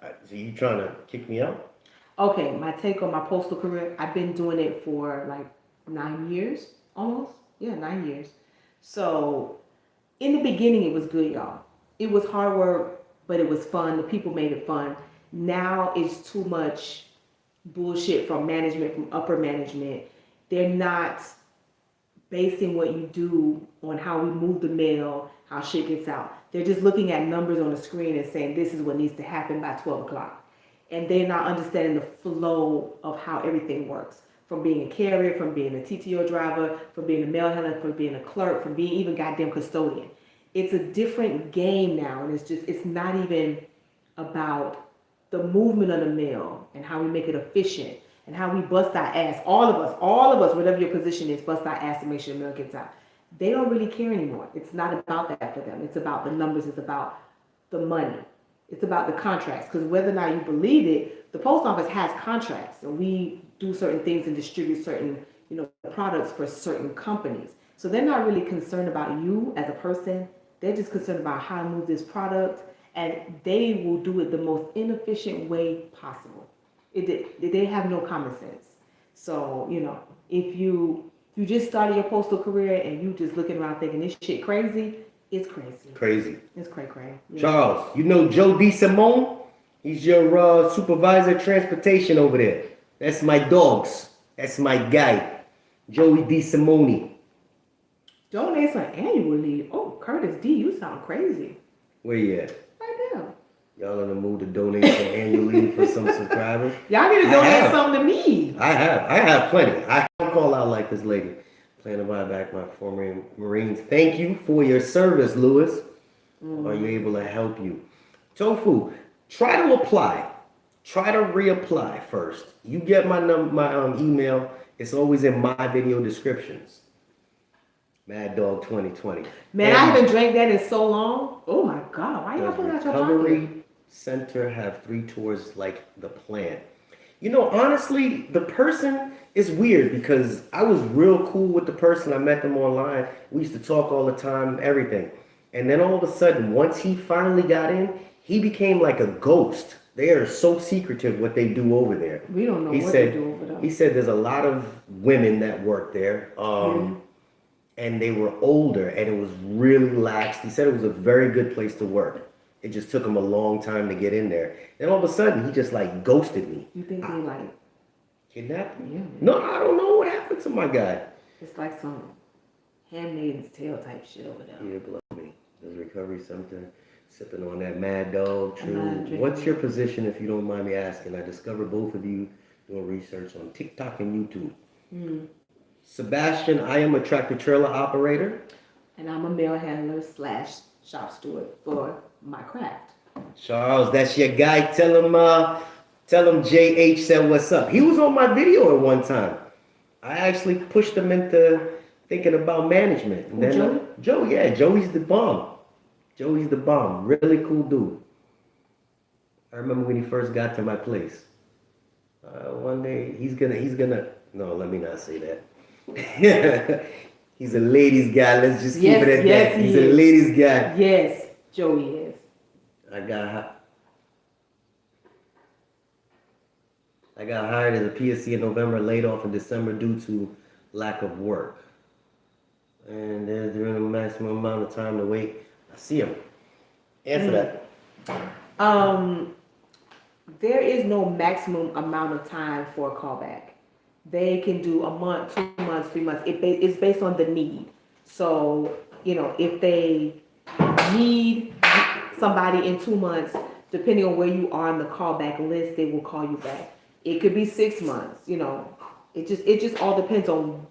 So you trying to kick me out? Okay, my take on my postal career. I've been doing it for like 9 years, almost. Yeah, 9 years. So in the beginning, it was good, y'all. It was hard work, but it was fun. The people made it fun. Now it's too much bullshit from management, from upper management. They're not basing what you do on how we move the mail, how shit gets out. They're just looking at numbers on the screen and saying this is what needs to happen by 12 o'clock. And they're not understanding the flow of how everything works. From being a carrier, from being a TTO driver, from being a mail handler, from being a clerk, from being even goddamn custodian. It's a different game now, and it's not even about the movement of the mail and how we make it efficient and how we bust our ass, all of us, whatever your position is, bust our ass to make sure the mail gets out. They don't really care anymore. It's not about that for them. It's about the numbers. It's about the money. It's about the contracts. Because whether or not you believe it, the post office has contracts, and we do certain things and distribute certain, products for certain companies. So they're not really concerned about you as a person. They're just concerned about how to move this product, and they will do it the most inefficient way possible. They have no common sense. So, if you just started your postal career and you just looking around thinking this shit crazy, it's crazy. Crazy. It's cray. Yeah. Charles, you know Joe DeSimone? He's your supervisor of transportation over there. That's my dogs. That's my guy, Joey DeSimone. Donate some annual leave. Oh, Curtis D, you sound crazy. Where you at? Right now. Y'all in the mood to donate some annual leave for some subscribers? Y'all need to donate something to me. I have plenty. I don't call out like this lady. Plan to buy back my former Marines. Thank you for your service, Lewis. Are you able to help you? Tofu, try to apply. Try to reapply first. You get my email. It's always in my video descriptions. Mad Dog 2020. Man, I haven't drank that in so long. Oh my God, why y'all putting out your pocket? Recovery Center have 3 tours like the plan. Honestly, the person is weird because I was real cool with the person. I met them online. We used to talk all the time, everything. And then all of a sudden, once he finally got in, he became like a ghost. They are so secretive what they do over there. We don't know they do over there. He said there's a lot of women that work there. And they were older, and it was really lax. He said it was a very good place to work. It just took him a long time to get in there. Then all of a sudden, he just ghosted me. You think they kidnapped me? Yeah. No, I don't know what happened to my guy. It's like some Handmaid's Tale type shit over there. Yeah, below me. There's recovery something. Sipping on that Mad Dog. True. What's your position, if you don't mind me asking? I discovered both of you doing research on TikTok and YouTube. Sebastian, I am a tractor trailer operator. And I'm a mail handler / shop steward for my craft. Charles, that's your guy. Tell him JH said what's up. He was on my video at one time. I actually pushed him into thinking about management. And then, Joey's the bomb. Joey's the bomb. Really cool dude. I remember when he first got to my place. One day he's gonna. No, let me not say that. He's a ladies guy. Let's just keep it at that. He's a ladies guy. Yes, Joey is. I got hired as a PSC in November, laid off in December due to lack of work. And there's during the maximum amount of time to wait. I see him. Answer that. There is no maximum amount of time for a callback. They can do a month, 2 months, 3 months. It's based on the need. So, if they need somebody in 2 months, depending on where you are on the callback list, they will call you back. It could be 6 months, It just all depends on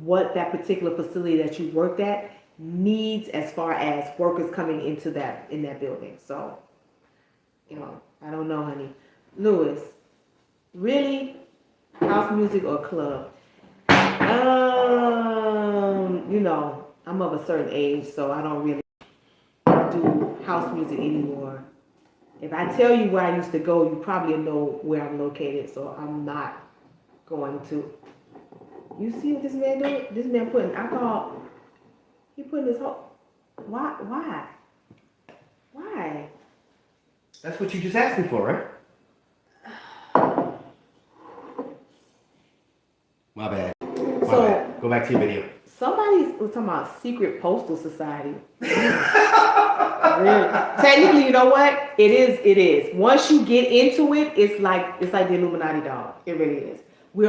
what that particular facility that you worked at needs as far as workers coming in that building. So, I don't know, honey. Lewis, really? House music or club? I'm of a certain age, so I don't really do house music anymore. If I tell you where I used to go, you probably know where I'm located, so I'm not going to. You see what this man doing? This man putting alcohol. He putting his whole. Why? That's what you just asked me for, right? My bad. Go back to your video. Somebody was talking about secret postal society. Really? Technically, you know what? It is. Once you get into it, it's like the Illuminati, dog. It really is. We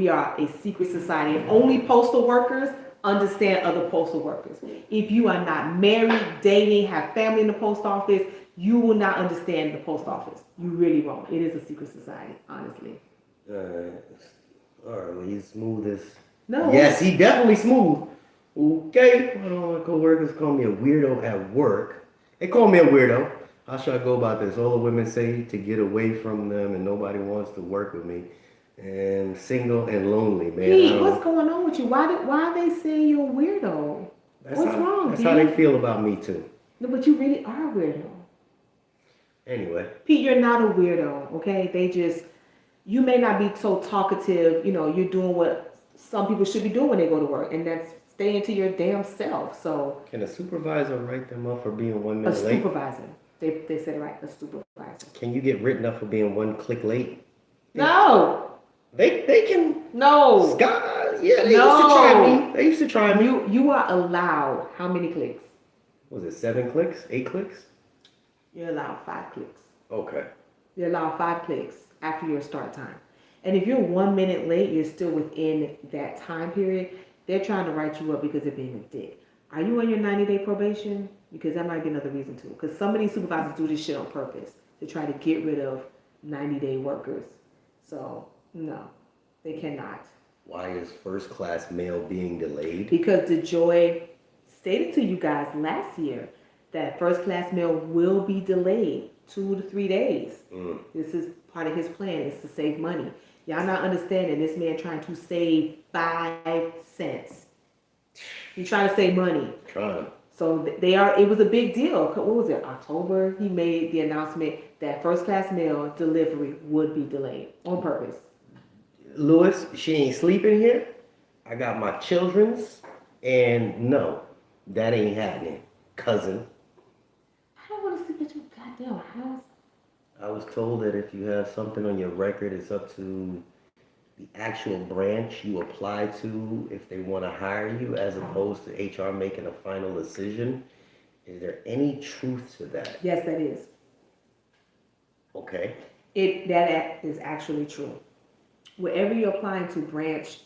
are a secret society, and only postal workers understand other postal workers. If you are not married, dating, have family in the post office, you will not understand the post office. You really won't. It is a secret society, honestly. All right, well, he's smooth as... No. Yes, he definitely smooth. Okay. One of my co-workers call me a weirdo at work. They call me a weirdo. How should I go about this? All the women say to get away from them and nobody wants to work with me. And single and lonely, man. Pete, what's going on with you? Why they say you're a weirdo? What's wrong, That's Pete? how they feel about me too. No, but you really are a weirdo. Anyway. Pete, you're not a weirdo, okay? You may not be so talkative, you're doing what some people should be doing when they go to work, and that's staying to your damn self. So can a supervisor write them up for being 1 minute a late? supervisor. They said it right, a supervisor. Can you get written up for being 1 click late? No. They can. No. Scott, yeah, they used to try me. They used to try me. You are allowed how many clicks? Was it 7 clicks? 8 clicks? You're allowed 5 clicks. Okay. You're allowed 5 clicks after your start time. And if you're 1 minute late, you're still within that time period. They're trying to write you up because they're being a dick. Are you on your 90-day probation? Because that might be another reason too. Because some of these supervisors do this shit on purpose to try to get rid of 90-day workers. So, no, they cannot. Why is first class mail being delayed? Because DeJoy stated to you guys last year that first class mail will be delayed 2 to 3 days. This is part of his plan, is to save money. Y'all not understanding this man trying to save 5 cents. He's trying to save money. Trying. So it was a big deal. What was it, October? He made the announcement that first class mail delivery would be delayed on purpose. Lewis, she ain't sleeping here. I got my children's, and no, that ain't happening, cousin. I don't want to sleep at your goddamn house. I was told that if you have something on your record, it's up to the actual branch you apply to if they want to hire you, as opposed to HR making a final decision. Is there any truth to that? Yes, that is. Okay. That is actually true. Wherever you're applying to, branch,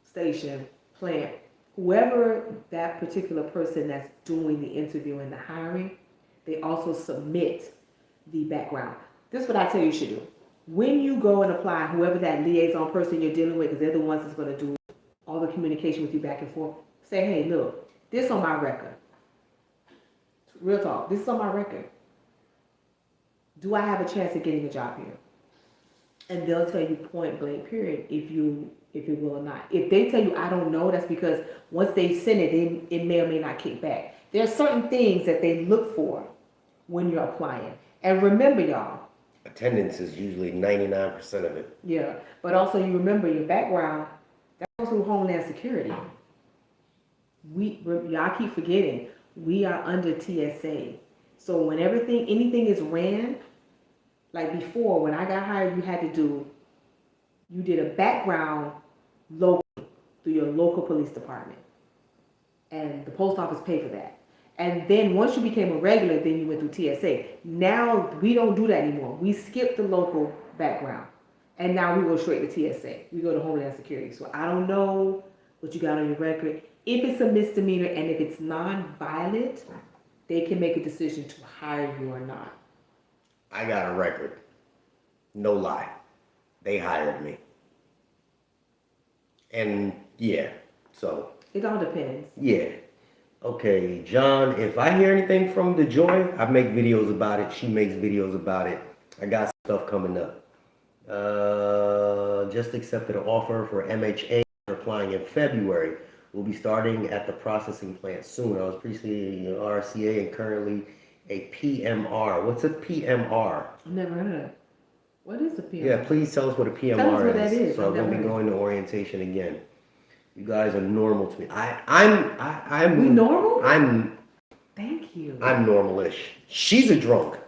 station, plant, whoever that particular person that's doing the interview and the hiring, they also submit the background. This is what I tell you should do. When you go and apply, whoever that liaison person you're dealing with, because they're the ones that's going to do all the communication with you back and forth, say, hey, look, this on my record. Real talk, this is on my record. Do I have a chance of getting a job here? And they'll tell you point blank period if it will or not. If they tell you I don't know, that's because once they send it, it may or may not kick back. There are certain things that they look for when you're applying. And remember, y'all, attendance is usually 99% of it. Yeah, but also you remember your background, that goes through Homeland Security. Y'all keep forgetting, we are under TSA. So when anything is ran, like before, when I got hired, you did a background locally through your local police department. And the post office paid for that. And then once you became a regular, then you went through TSA. Now we don't do that anymore. We skip the local background. And now we go straight to TSA. We go to Homeland Security. So I don't know what you got on your record. If it's a misdemeanor and if it's non-violent, they can make a decision to hire you or not. I got a record. No lie. They hired me. And yeah, so. It all depends. Yeah. Okay, John, if I hear anything from DeJoy, I make videos about it. She makes videos about it. I got stuff coming up. Just accepted an offer for MHA, applying in February. We'll be starting at the processing plant soon. I was previously an RCA and currently a PMR. What's a PMR? I've never heard of it. What is a PMR? Yeah, please tell us what a PMR tell us what that is. So I'm going to be going to orientation again. You guys are normal to me. I'm. We normal? Thank you. I'm normalish. She's a drunk.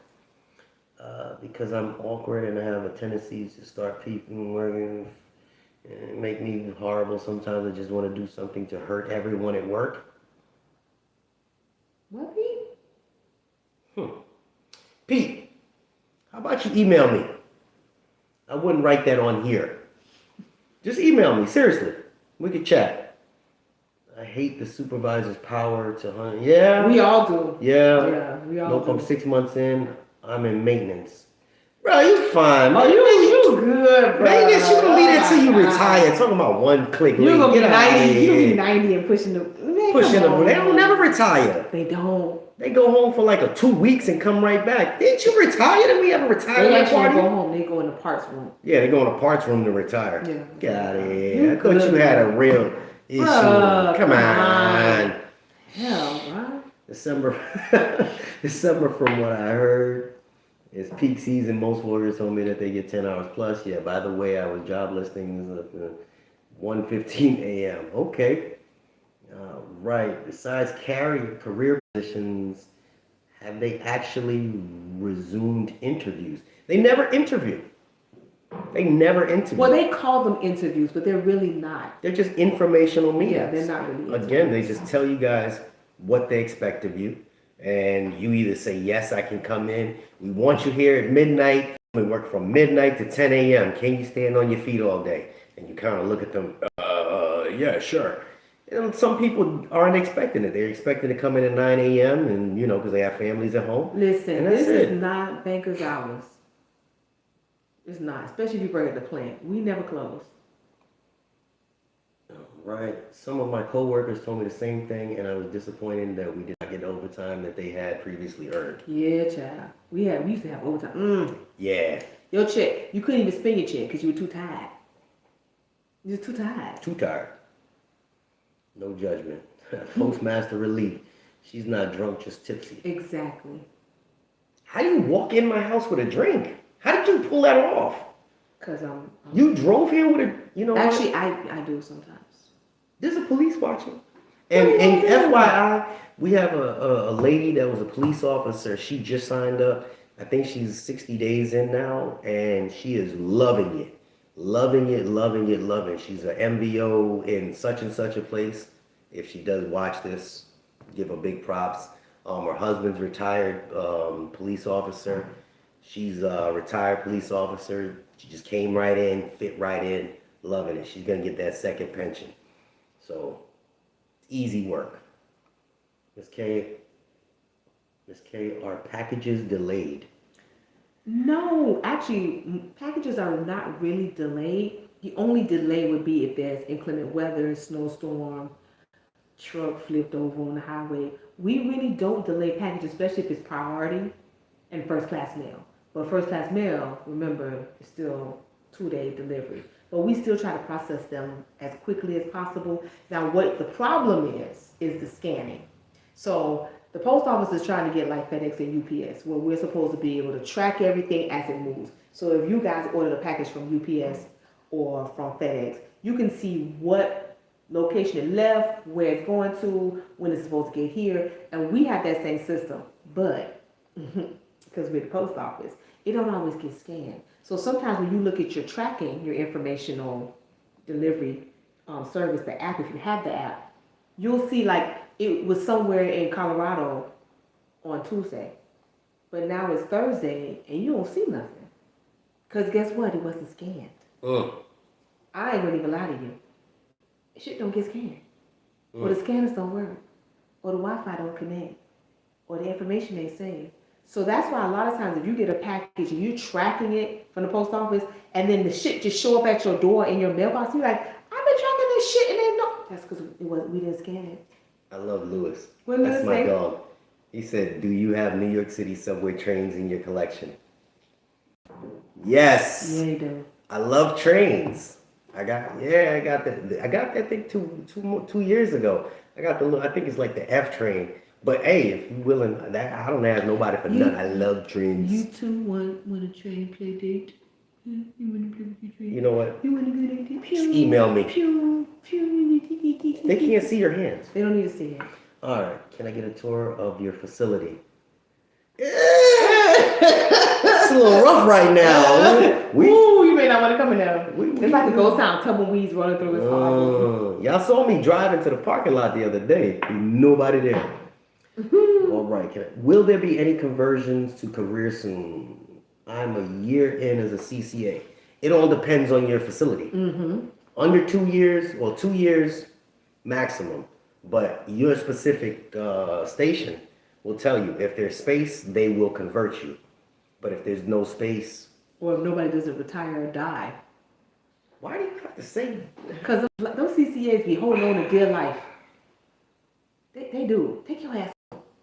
Because I'm awkward and I have a tendency to start peeping, working, and make me horrible. Sometimes I just want to do something to hurt everyone at work. What, Pete? Pete, how about you email me? I wouldn't write that on here. Just email me, seriously. We could chat. I hate the supervisor's power to hunt. Yeah. We all do. Yeah. We all nope, do. I'm 6 months in. I'm in maintenance. Bro, you fine. Oh, you good, bro. Maintenance, you gonna be there till you retire. Talking about 1 click. You're gonna be Get 90. out of You're gonna here. be 90 and pushing the. Man, pushing them. They don't never retire. They don't. They go home for like 2 weeks and come right back. Didn't you retire? Did we ever retire? They actually go home. They go in the parts room. Yeah, they go in the parts room to retire. Yeah. Get out of here. I thought you had a real issue. Come on. Hell, bro. December, from what I heard, is peak season. Most workers told me that they get 10 hours plus. Yeah, by the way, I was job listings at 1:15 a.m. Okay. Right. Besides career positions, have they actually resumed interviews? They never interview. Well, they call them interviews, but they're really not. They're just informational meetings. Yeah, they're not really interviews. Again, they just tell you guys what they expect of you. And you either say, yes, I can come in. We want you here at midnight. We work from midnight to 10 a.m. Can you stand on your feet all day? And you kind of look at them, yeah, sure. And some people aren't expecting it. They're expecting to come in at 9 a.m. and, because they have families at home. Listen, this is not banker's hours. It's not, especially if you bring it to plant. We never close. Right. Some of my coworkers told me the same thing, and I was disappointed that we did not get the overtime that they had previously earned. Yeah, child. We used to have overtime. Yeah. Your check, you couldn't even spend your check because you were too tired. You're too tired. Too tired. No judgment. Postmaster relief. She's not drunk, just tipsy. Exactly. How do you walk in my house with a drink? How did you pull that off? Because you drove here with Actually, I do sometimes. There's a police watching. And FYI, we have a lady that was a police officer. She just signed up. I think she's 60 days in now, and she is loving it. Loving it. She's an MVO in such and such a place. If she does watch this, give her big props. Her husband's retired police officer. She's a retired police officer. She just came right in, fit right in, loving it. She's going to get that second pension. So, easy work. Miss K, are packages delayed? No, actually, packages are not really delayed. The only delay would be if there's inclement weather, snowstorm, truck flipped over on the highway. We really don't delay packages, especially if it's priority and first class mail. But first class mail, remember, is still 2-day delivery. But we still try to process them as quickly as possible. Now, what the problem is the scanning. So the post office is trying to get like FedEx and UPS, where we're supposed to be able to track everything as it moves. So if you guys ordered a package from UPS or from FedEx, you can see what location it left, where it's going to, when it's supposed to get here. And we have that same system, but because we're the post office, it don't always get scanned. So sometimes when you look at your tracking, your informational delivery service, the app, if you have the app, you'll see like it was somewhere in Colorado on Tuesday, but now it's Thursday and you don't see nothing. Because guess what? It wasn't scanned. I ain't gonna even lie to you. Shit don't get scanned. Or the scanners don't work. Or the Wi-Fi don't connect. Or the information ain't saved. So that's why a lot of times if you get a package and you're tracking it from the post office and then the shit just show up at your door in your mailbox, you're like, I've been tracking this shit and they know. That's because we didn't scan it. I love Lewis. What Lewis That's my say? dog. He said, do you have New York City subway trains in your collection? Yes. Yeah, you do. I love trains. I got that. I got that thing two years ago. I think it's like the F train. But hey, if you willing, I don't ask nobody for nothing. I love trains. You two want a train play date? You want to play with your train? You know what? You want to go like that? Just email me. Pew, pew. They can't see your hands. They don't need to see it. All right. Can I get a tour of your facility? It's a little rough right now. Ooh, you may not want to come in there. It's like the ghost town, tumbleweeds running through his car. Y'all saw me driving to the parking lot the other day. Nobody there. All right. Will there be any conversions to career soon? I'm a year in as a CCA. It all depends on your facility. Under 2 years, or 2 years maximum. But your specific station will tell you if there's space, they will convert you. But if there's no space, or if nobody doesn't retire or die. Why do you have to say? Because those CCAs be holding on to dear life. They do. Take your ass.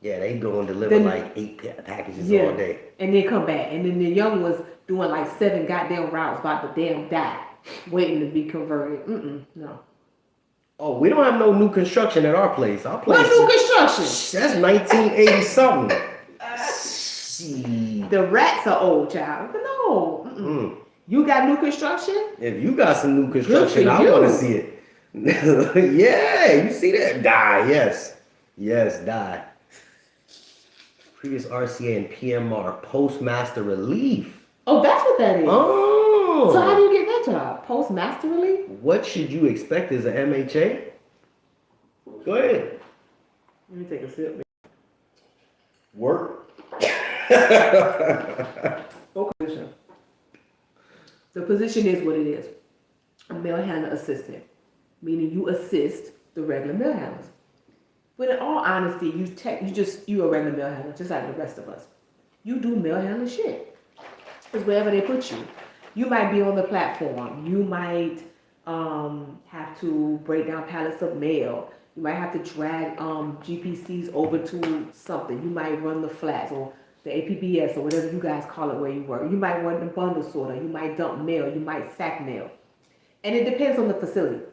Yeah, they go and deliver Then, like 8 packages yeah, all day. and then come back. And then the young ones doing like 7 goddamn routes, about to damn die, waiting to be converted. No. Oh, we don't have no new construction at our place. Our place. What new construction? That's 1980 something. See. The rats are old, child. But no. You got new construction? If you got some new construction, I you. want to see it. Yeah, you see that? Die, yes. Yes, die. Previous RCA and PMR, Postmaster Relief. Oh, that's what that is. Oh. So how do you get that job? Postmaster Relief? What should you expect as an MHA? Go ahead. Let me take a sip. Work. Okay. The position is what it is. A mail handler assistant, meaning you assist the regular mail handlers. But in all honesty, you're a regular mail handler, just like the rest of us. You do mail handling shit. It's wherever they put you. You might be on the platform. You might have to break down pallets of mail. You might have to drag GPCs over to something. You might run the flats or the APBS or whatever you guys call it where you work. You might run the bundle sorter. You might dump mail. You might sack mail. And it depends on the facility.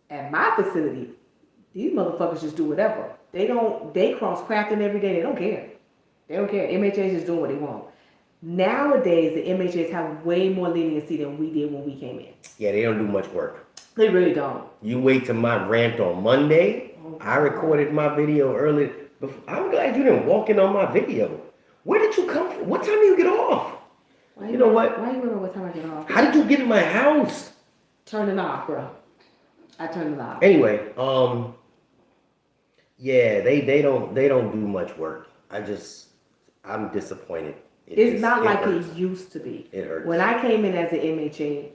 At my facility, these motherfuckers just do whatever. They cross-crafting every day. They don't care. They don't care. MHAs just doing what they want. Nowadays, the MHAs have way more leniency than we did when we came in. Yeah, they don't do much work. They really don't. You wait till my rant on Monday. I recorded my video early. I'm glad you didn't walk in on my video. Where did you come from? What time do you get off? You know what? Why you remember what time I get off? How did you get in my house? Turn it off, bro. I turned it off. Anyway, yeah, they don't do much work. I'm disappointed. It's not like it used to be. It hurts. When I came in as an MHA,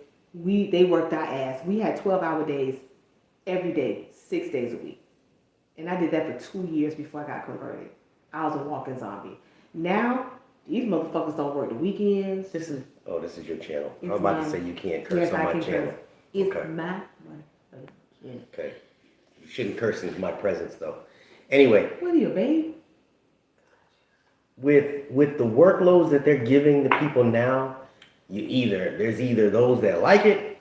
they worked our ass. We had 12-hour days every day, 6 days a week. And I did that for 2 years before I got converted. I was a walking zombie. Now, these motherfuckers don't work the weekends. This is your channel. I'm about to say you can't curse on my channel. It's okay. my Okay. You shouldn't curse in my presence though. Anyway. What are you, babe? With the workloads that they're giving the people now, there's either those that like it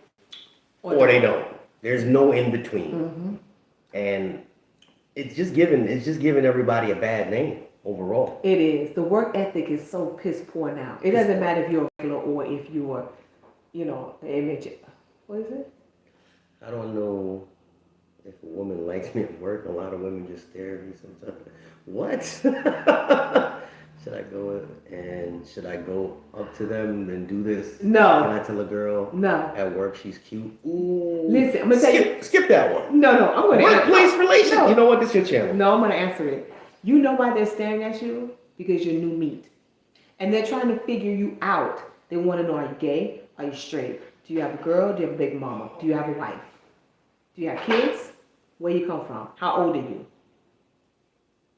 or they don't. There's no in between. Mm-hmm. And it's just giving everybody a bad name overall. It is. The work ethic is so piss poor now. It doesn't matter if you're a regular or if you're, an MHA. What is it? I don't know if a woman likes me at work. A lot of women just stare at me sometimes. What? Should I go up to them and do this? No. Can I tell a girl? No. At work she's cute? Ooh. Listen, I'm gonna tell you. Skip that one. No, I'm gonna. Workplace relations. No. You know what? This is your channel. No, I'm gonna answer it. You know why they're staring at you? Because you're new meat, and they're trying to figure you out. They want to know: are you gay? Are you straight? Do you have a girl? Do you have a big mama? Do you have a wife? Do you have kids? Where you come from? How old are you?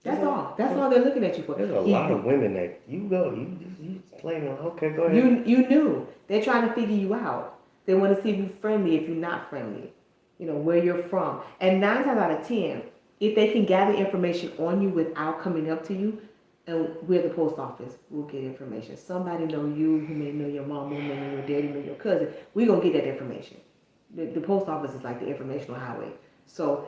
That's all. That's all they're looking at you for. There's a lot of women that you just play on. Okay, go ahead. You knew. They're trying to figure you out. They want to see if you're friendly, if you're not friendly. Where you're from. And 9 times out of 10, if they can gather information on you without coming up to you, and we're the post office, we'll get information. Somebody know you who may know your mom, who may know your daddy, know your cousin. We're going to get that information. The post office is like the informational highway. So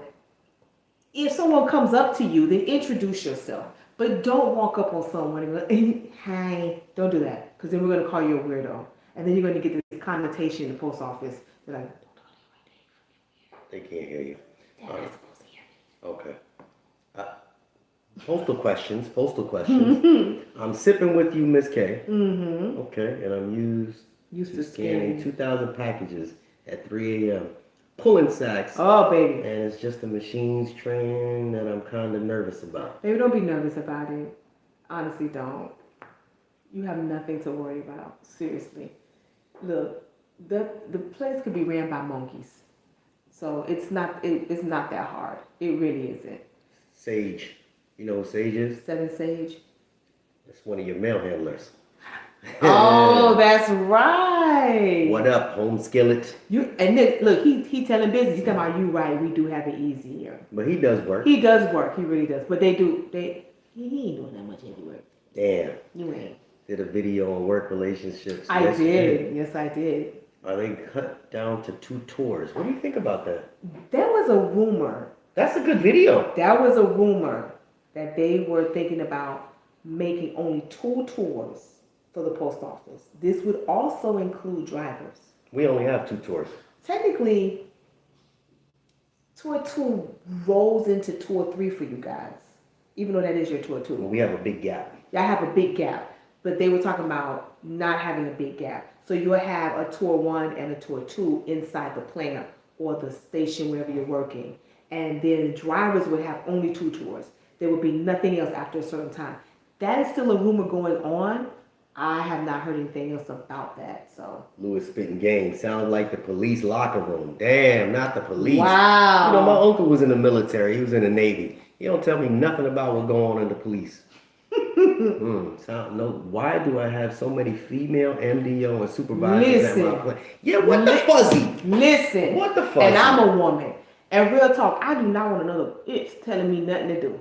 if someone comes up to you, then introduce yourself. But don't walk up on someone and go, hi. Don't do that. Because then we're going to call you a weirdo. And then you're going to get this connotation in the post office. They're like, they can't hear you. They're not supposed to hear you. Okay. Postal questions. I'm sipping with you, Miss K. Mm-hmm. Okay, and I'm used to scanning 2,000 packages at 3 a.m. Pulling sacks. Oh, baby. And it's just the machine's training that I'm kind of nervous about. Baby, don't be nervous about it. Honestly, don't. You have nothing to worry about. Seriously. Look, the place could be ran by monkeys. So it's not that hard. It really isn't. Sage. You know what Sage is? 7 Sage. That's one of your mail handlers. Oh, that's right. What up, home skillet? You and then look, he telling business. He's talking about you right. We do have it easy here. But he does work. He does work. He really does. But they do. He ain't doing that much heavy work. Damn. You ain't. Did a video on work relationships. I did. Yes, I did. Are they cut down to 2 tours? What do you think about that? There was a rumor. That's a good video. That was a rumor that they were thinking about making only 2 tours for the post office. This would also include drivers. We only have 2 tours. Technically, tour 2 rolls into tour 3 for you guys, even though that is your tour 2. Well, we have a big gap. Y'all have a big gap, but they were talking about not having a big gap. So you'll have a tour 1 and a tour 2 inside the plant or the station wherever you're working. And then drivers would have only 2 tours. There would be nothing else after a certain time. That is still a rumor going on. I have not heard anything else about that. So Louis spitting game. Sounds like the police locker room. Damn, not the police. wow. You know, my uncle was in the military. He was in the Navy. He don't tell me nothing about what's going on in the police. Why do I have so many female MDO and supervisors at my place? Yeah, what the fuzzy? Listen. What the fuzzy? And I'm a woman. And real talk, I do not want another bitch telling me nothing to do.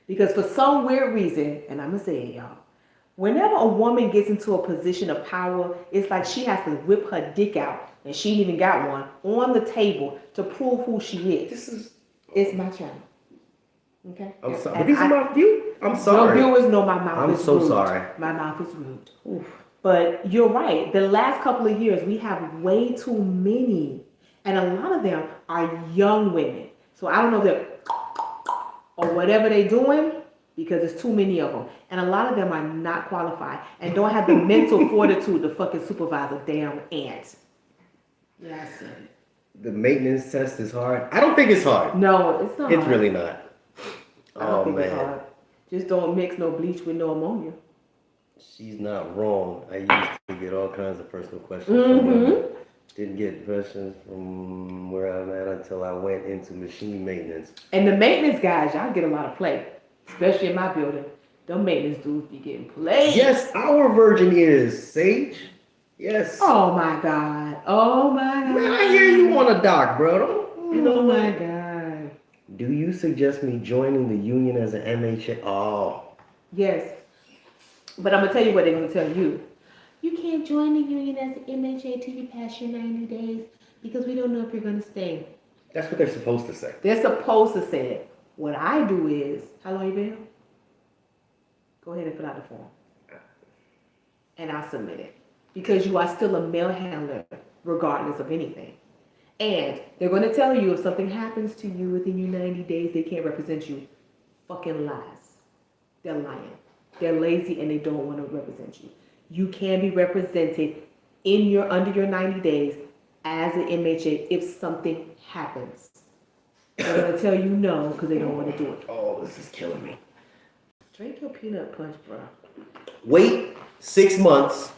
Because for some weird reason, and I'm going to say it, y'all, whenever a woman gets into a position of power, it's like she has to whip her dick out, and she ain't even got one, on the table to prove who she is. It's my channel. Okay? I'm sorry. But these are my views. I'm sorry. Your viewers know my mouth is rude. I'm so sorry. My mouth is rude. Oof. But you're right. The last couple of years, we have way too many. And a lot of them are young women. So I don't know if they're or whatever they're doing, because there's too many of them. And a lot of them are not qualified and don't have the mental fortitude to fucking supervise a damn ant. Yeah, I said it. The maintenance test is hard. I don't think it's hard. No, it's not. It's really not. I don't think it's hard. Just don't mix no bleach with no ammonia. She's not wrong. I used to get all kinds of personal questions from her. Didn't get questions from where I'm at until I went into machine maintenance. And the maintenance guys, y'all get a lot of play, especially in my building. Them maintenance dudes be getting played. Yes, our virgin is Sage. Yes. Oh my God. Oh my God. Man, I hear you on a dock, bro. You know oh my what? God. Do you suggest me joining the union as an MHA? Oh. Yes. But I'm going to tell you what they're going to tell you. You can't join the union as an MHA till you pass your 90 days because we don't know if you're going to stay. That's what they're supposed to say. They're supposed to say it. What I do is, how long you been? Go ahead and fill out the form. And I'll submit it. Because you are still a mail handler regardless of anything. And they're going to tell you if something happens to you within your 90 days, they can't represent you. Fucking lies. They're lying. They're lazy and they don't want to represent you. You can be represented under your 90 days as an MHA if something happens. They're going to tell you no because they don't want to do it. Oh, this is killing me. Drink your peanut punch, bro. Wait 6 months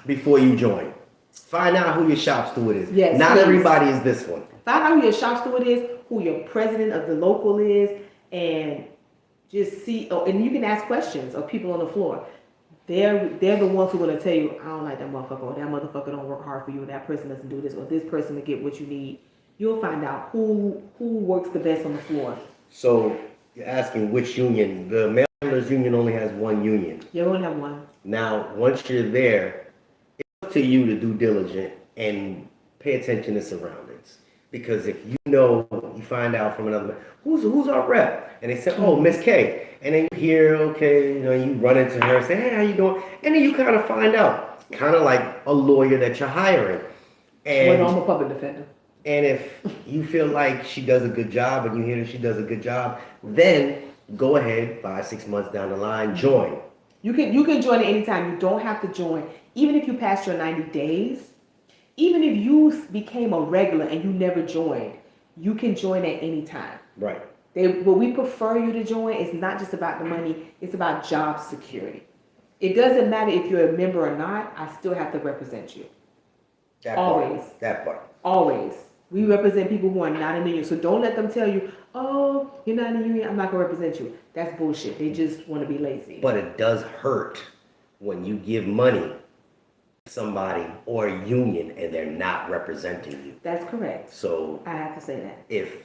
before you join. Find out who your shop steward is. Yes, Not please. everybody is this one. Find out who your shop steward is, who your president of the local is, and just see. Oh, and you can ask questions of people on the floor. They're the ones who are going to tell you, I don't like that motherfucker, or that motherfucker don't work hard for you, or that person doesn't do this, or this person to get what you need. You'll find out who works the best on the floor. So you're asking which union? The mail handlers union only has one union. You only have one. Now, once you're there, it's up to you to do diligent and pay attention to surroundings. Because if you find out from another, who's our rep? And they say, oh, Miss K. And then you hear, okay, you run into her and say, hey, how you doing? And then you kind of find out. It's kind of like a lawyer that you're hiring. And I'm a public defender. And if you feel like she does a good job and you hear that she does a good job, then go ahead, 5-6 months down the line, join. You can join at any time. You don't have to join. Even if you passed your 90 days, even if you became a regular and you never joined, you can join at any time. Right. What we prefer you to join is not just about the money, it's about job security. It doesn't matter if you're a member or not, I still have to represent you. Always. That part. Always. We represent people who are not in the union. So don't let them tell you, oh, you're not in the union, I'm not going to represent you. That's bullshit. They just want to be lazy. But it does hurt when you give money to somebody or a union and they're not representing you. That's correct. So I have to say that. if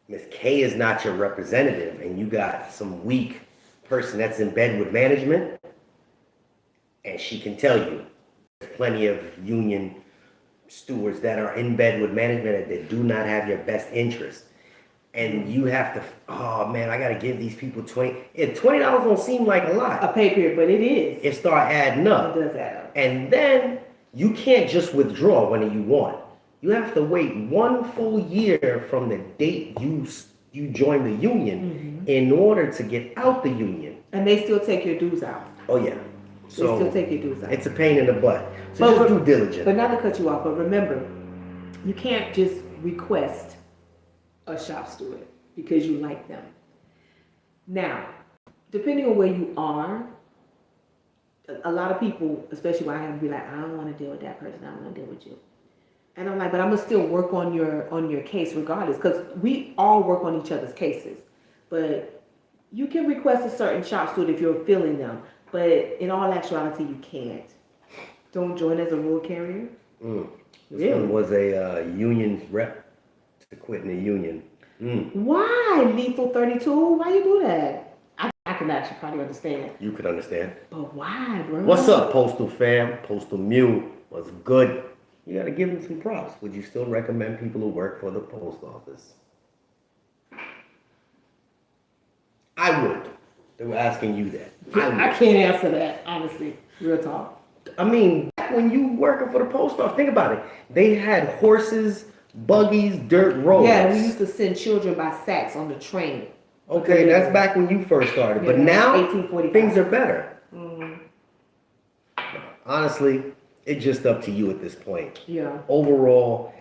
Ms. K is not your representative and you got some weak person that's in bed with management, and she can tell you there's plenty of union stewards that are in bed with management that do not have your best interest. And you have to, oh man, I gotta give these people $20. And $20 don't seem like a lot. A pay period, but it is. It start adding up. It does add up. And then you can't just withdraw when you want. You have to wait 1 full year from the date you join the union in order to get out the union. And they still take your dues out. Oh yeah. So they still take your dues out. it's a pain in the butt. So just do diligent. But not to cut you off, but remember, you can't just request a shop steward because you like them. Now, depending on where you are, a lot of people, especially when I have to be like, I don't want to deal with that person, I don't want to deal with you. And I'm like, but I'm gonna still work on your case regardless, because we all work on each other's cases. But you can request a certain shop steward if you're feeling them, but in all actuality, you can't. Don't join as a rural carrier. This one was a union rep to quit in the union. Why? Lethal 32? Why you do that? I can actually probably understand. You could understand. But why, bro? What's up, Postal fam? Postal Mule was good. You gotta give him some props. Would you still recommend people who work for the post office? I would. They were asking you that. I can't answer that, honestly. Real talk. I mean, back when you working for the post office, think about it. They had horses, buggies, dirt roads. Yeah, we used to send children by sacks on the train. Okay, that's back when you first started. But now, 1845. things are better. Honestly, it's just up to you at this point. Yeah. Overall,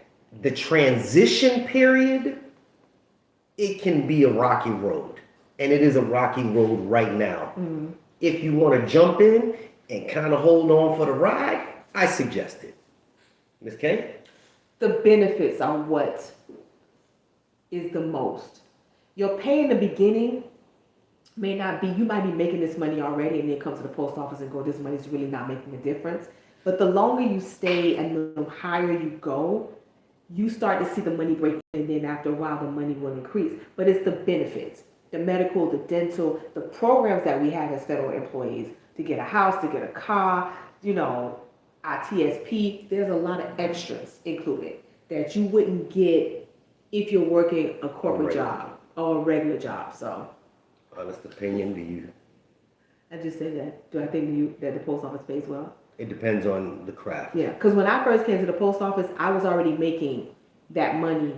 the transition period, it can be a rocky road. And it is a rocky road right now. If you want to jump in and kind of hold on for the ride, I suggest it. Ms. K? The benefits are what is the most. Your pay in the beginning may not be, you might be making this money already and then come to the post office and go, this money's really not making a difference. But the longer you stay and the higher you go, you start to see the money break in, and then after a while the money will increase. But it's the benefits, the medical, the dental, the programs that we have as federal employees to get a house, to get a car, you know, our TSP. There's a lot of extras included that you wouldn't get if you're working a corporate job or a regular job. So, honest opinion, do you? I just said that. Do I think that the post office pays well? It depends on the craft. Yeah, because when I first came to the post office, I was already making that money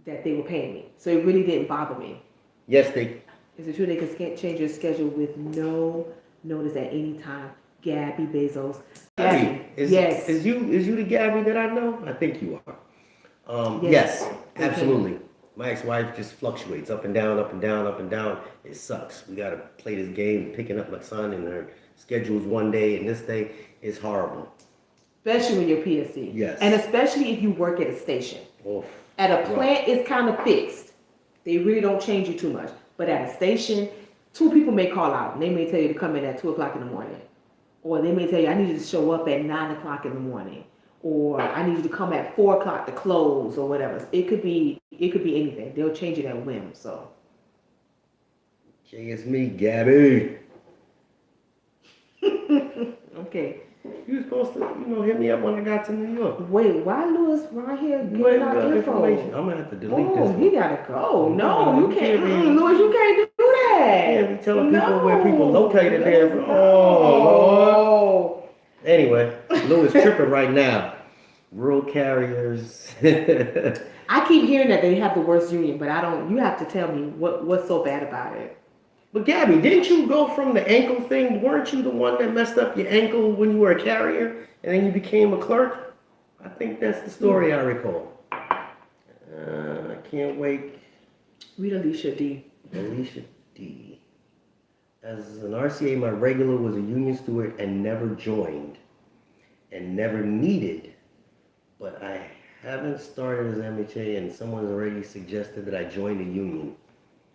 that they were paying me. So it really didn't bother me. Yes, they. Is it true they can change your schedule with no notice at any time? Gabby Bezos. Gabby, yes. Is you the Gabby that I know? I think you are. Yes, absolutely. My ex-wife just fluctuates up and down, up and down, up and down. It sucks. We gotta play this game, picking up my son, and her schedule's one day and this day is horrible. Especially when you're PSC. Yes. And especially if you work at a station. Oof. At a plant, it's kind of fixed. They really don't change you too much. But at a station, 2 people may call out. And they may tell you to come in at 2 o'clock in the morning. Or they may tell you, I need you to show up at 9 o'clock in the morning. Or I need you to come at 4 o'clock to close or whatever. It could be anything. They'll change it at whim, so. Okay, it's me, Gabby. Okay. You were supposed to, hit me up when I got to New York. Wait, why Lewis right here giving out information? I'm gonna have to delete this one. He gotta go. No, you can't. Lewis, you can't do that. Yeah, be telling people where people located there. Oh, Lord. Anyway, Lewis tripping right now. Rural carriers. I keep hearing that they have the worst union, but I don't. You have to tell me what's so bad about it. But Gabby, didn't you go from the ankle thing? Weren't you the one that messed up your ankle when you were a carrier and then you became a clerk? I think that's the story I recall. I can't wait. Read Alicia D. Alicia D. As an RCA, my regular was a union steward and never joined and never needed. But I haven't started as MHA and someone's already suggested that I join a union.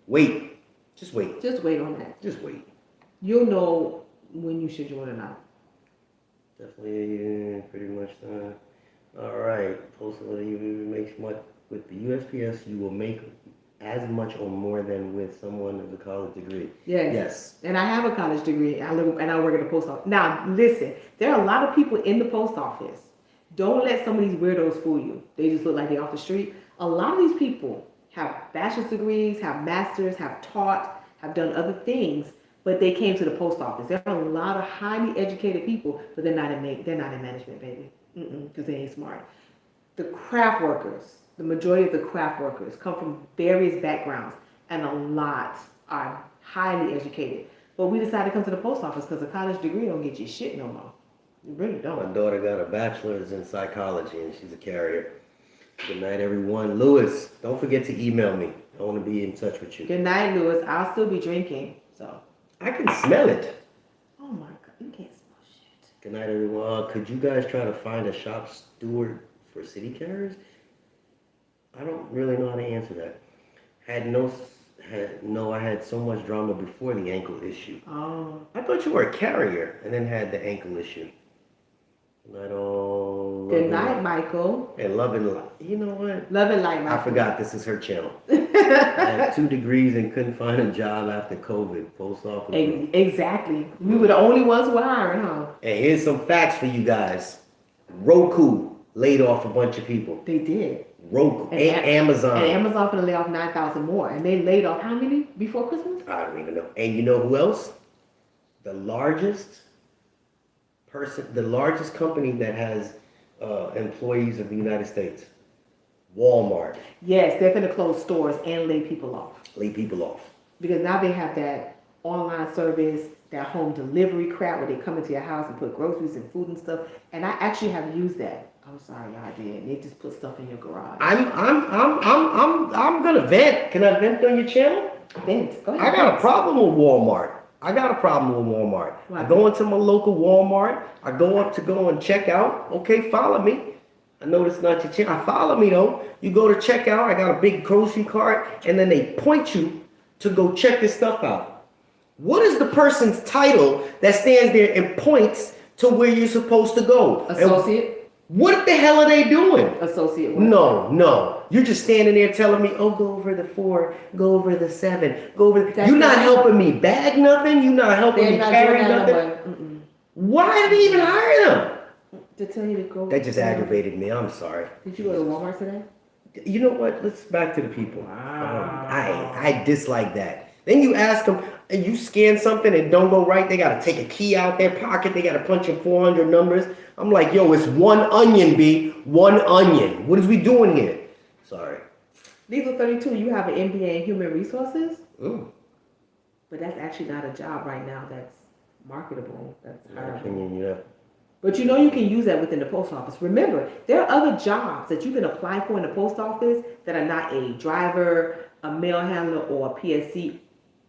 Wait. Just wait. Just wait on that. Just wait. You'll know when you should join or not. Definitely, pretty much. All right, Postal, you make much with the USPS. You will make as much or more than with someone with a college degree. Yes. Yes. And I have a college degree. I live and I work at the post office. Now, listen, there are a lot of people in the post office. Don't let some of these weirdos fool you. They just look like they're off the street. A lot of these people have bachelor's degrees, have masters, have taught, have done other things, but they came to the post office. There are a lot of highly educated people, but they're not in management, baby, because they ain't smart. The craft workers, the majority of the craft workers come from various backgrounds, and a lot are highly educated. But we decided to come to the post office because a college degree don't get you shit no more. You really don't. My daughter got a bachelor's in psychology and she's a carrier. Good night, everyone. Lewis, don't forget to email me. I want to be in touch with you. Good night, Lewis. I'll still be drinking, so. I can smell it. Oh my God, you can't smell shit. Good night, everyone. Could you guys try to find a shop steward for city carriers? I don't really know how to answer that. I had so much drama before the ankle issue. Oh. I thought you were a carrier and then had the ankle issue. Good night, all. Good night, Michael. And love and light. You know what? Love and light, Michael. I forgot this is her channel. I had 2 degrees and couldn't find a job after COVID. Post office. Exactly. We were the only ones who were hiring, huh? And here's some facts for you guys. Roku laid off a bunch of people. They did. Roku and Amazon. And Amazon finna lay off 9,000 more. And they laid off how many before Christmas? I don't even know. And you know who else? The largest company that has employees of the United States. Walmart. Yes, they're finna close stores and lay people off. Lay people off. Because now they have that online service, that home delivery crap where they come into your house and put groceries and food and stuff. And I actually have used that. I'm sorry, I did. They just put stuff in your garage. I'm gonna vent. Can I vent on your channel? Vent. Go ahead. I got a problem with Walmart. Why? I go into my local Walmart. I go up to go and check out. Okay, follow me. I know it's not your channel. Follow me though. You go to check out. I got a big grocery cart, and then they point you to go check this stuff out. What is the person's title that stands there and points to where you're supposed to go? Associate. What the hell are they doing? Associate. No. You're just standing there telling me, oh, go over the 4, go over the 7, go over the... You're not helping me bag nothing. You're not helping me carry nothing. Why did they even hire them? To tell you to go. That just aggravated me. I'm sorry. Did you go to Walmart today? You know what? Let's back to the people. Wow. I dislike that. Then you ask them, and you scan something and don't go right. They got to take a key out their pocket. They got to punch in 400 numbers. I'm like, yo, it's one onion, B. One onion. What is we doing here? Sorry. Legal 32, you have an MBA in Human Resources? Mm. But that's actually not a job right now that's marketable. That's In my opinion, yeah. But you know you can use that within the post office. Remember, there are other jobs that you can apply for in the post office that are not a driver, a mail handler, or a PSC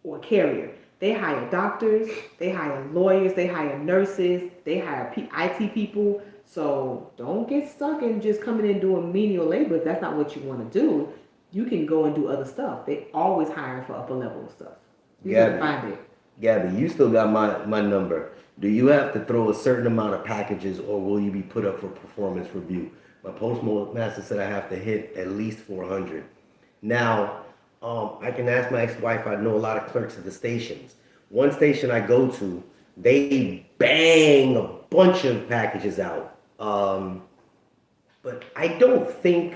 or a carrier. They hire doctors, they hire lawyers, they hire nurses, they hire IT people. So don't get stuck in just coming in doing menial labor if that's not what you want to do. You can go and do other stuff. They always hire for upper level stuff. You can find it. Gabby, you still got my number. Do you have to throw a certain amount of packages or will you be put up for performance review? My postmaster said I have to hit at least 400. Now, I can ask my ex-wife. I know a lot of clerks at the stations. One station I go to, they bang a bunch of packages out. But I don't think...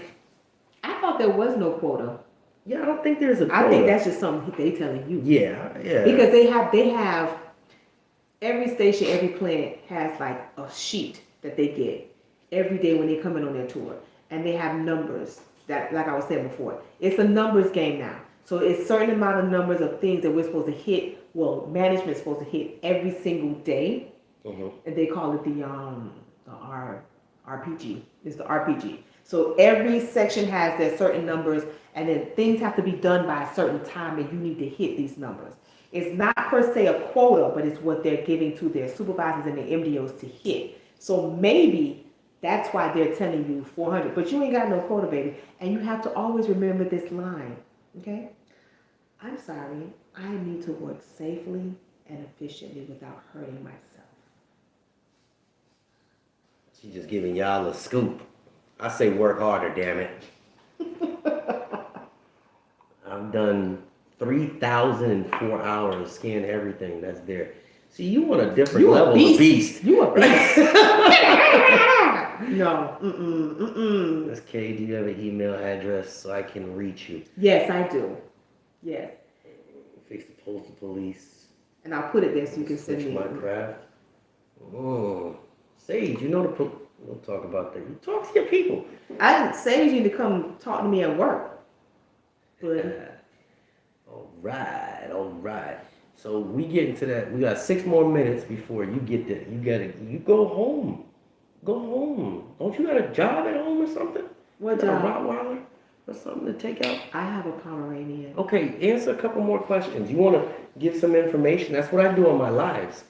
I thought there was no quota. Yeah, I don't think there's a quota. I think that's just something they telling you. Yeah. Because they have every station, every plant has like a sheet that they get every day when they come in on their tour. And they have numbers that, like I was saying before, it's a numbers game now. So it's a certain amount of numbers of things that we're supposed to hit. Well, management's supposed to hit every single day. Mm-hmm. And they call it the RPG. It's the RPG. So every section has their certain numbers, and then things have to be done by a certain time, and you need to hit these numbers. It's not per se a quota, but it's what they're giving to their supervisors and their MDOs to hit. So maybe that's why they're telling you 400, but you ain't got no quota, baby. And you have to always remember this line, okay? I'm sorry, I need to work safely and efficiently without hurting myself. She's just giving y'all a scoop. I say work harder, damn it. I've done 3,004 hours, scanned everything that's there. See, you want a different level of beast. You a beast. No. Miss K, do you have an email address so I can reach you? Yes, I do. Yes. Fix the postal police. And I'll put it there so you can send me. My craft. Oh, Sage, you know we'll talk about that. You talk to your people. I didn't say you to come talk to me at work. But all right. So we get into that. We got 6 more minutes before you get there. You go home. Go home. Don't you got a job at home or something? What job? A Rottweiler or something to take out? I have a Pomeranian. Okay, answer a couple more questions. You want to give some information? That's what I do on my lives.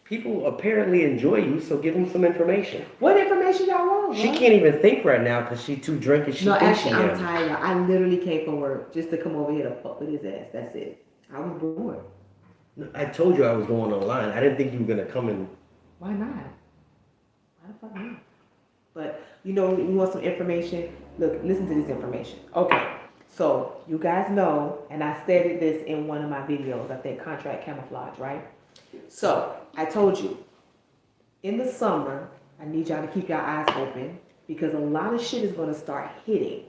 People apparently enjoy you, so give them some information. What information y'all want? She can't even think right now because she's too drinking. No, actually, I'm tired. I literally came from work just to come over here to fuck with his ass. That's it. I was bored. I told you I was going online. I didn't think you were going to come in. Why not? Why the fuck not? But, you want some information? Look, listen to this information. Okay, so you guys know, and I stated this in one of my videos, I think contract camouflage, right? So, I told you, in the summer, I need y'all to keep your eyes open because a lot of shit is going to start hitting.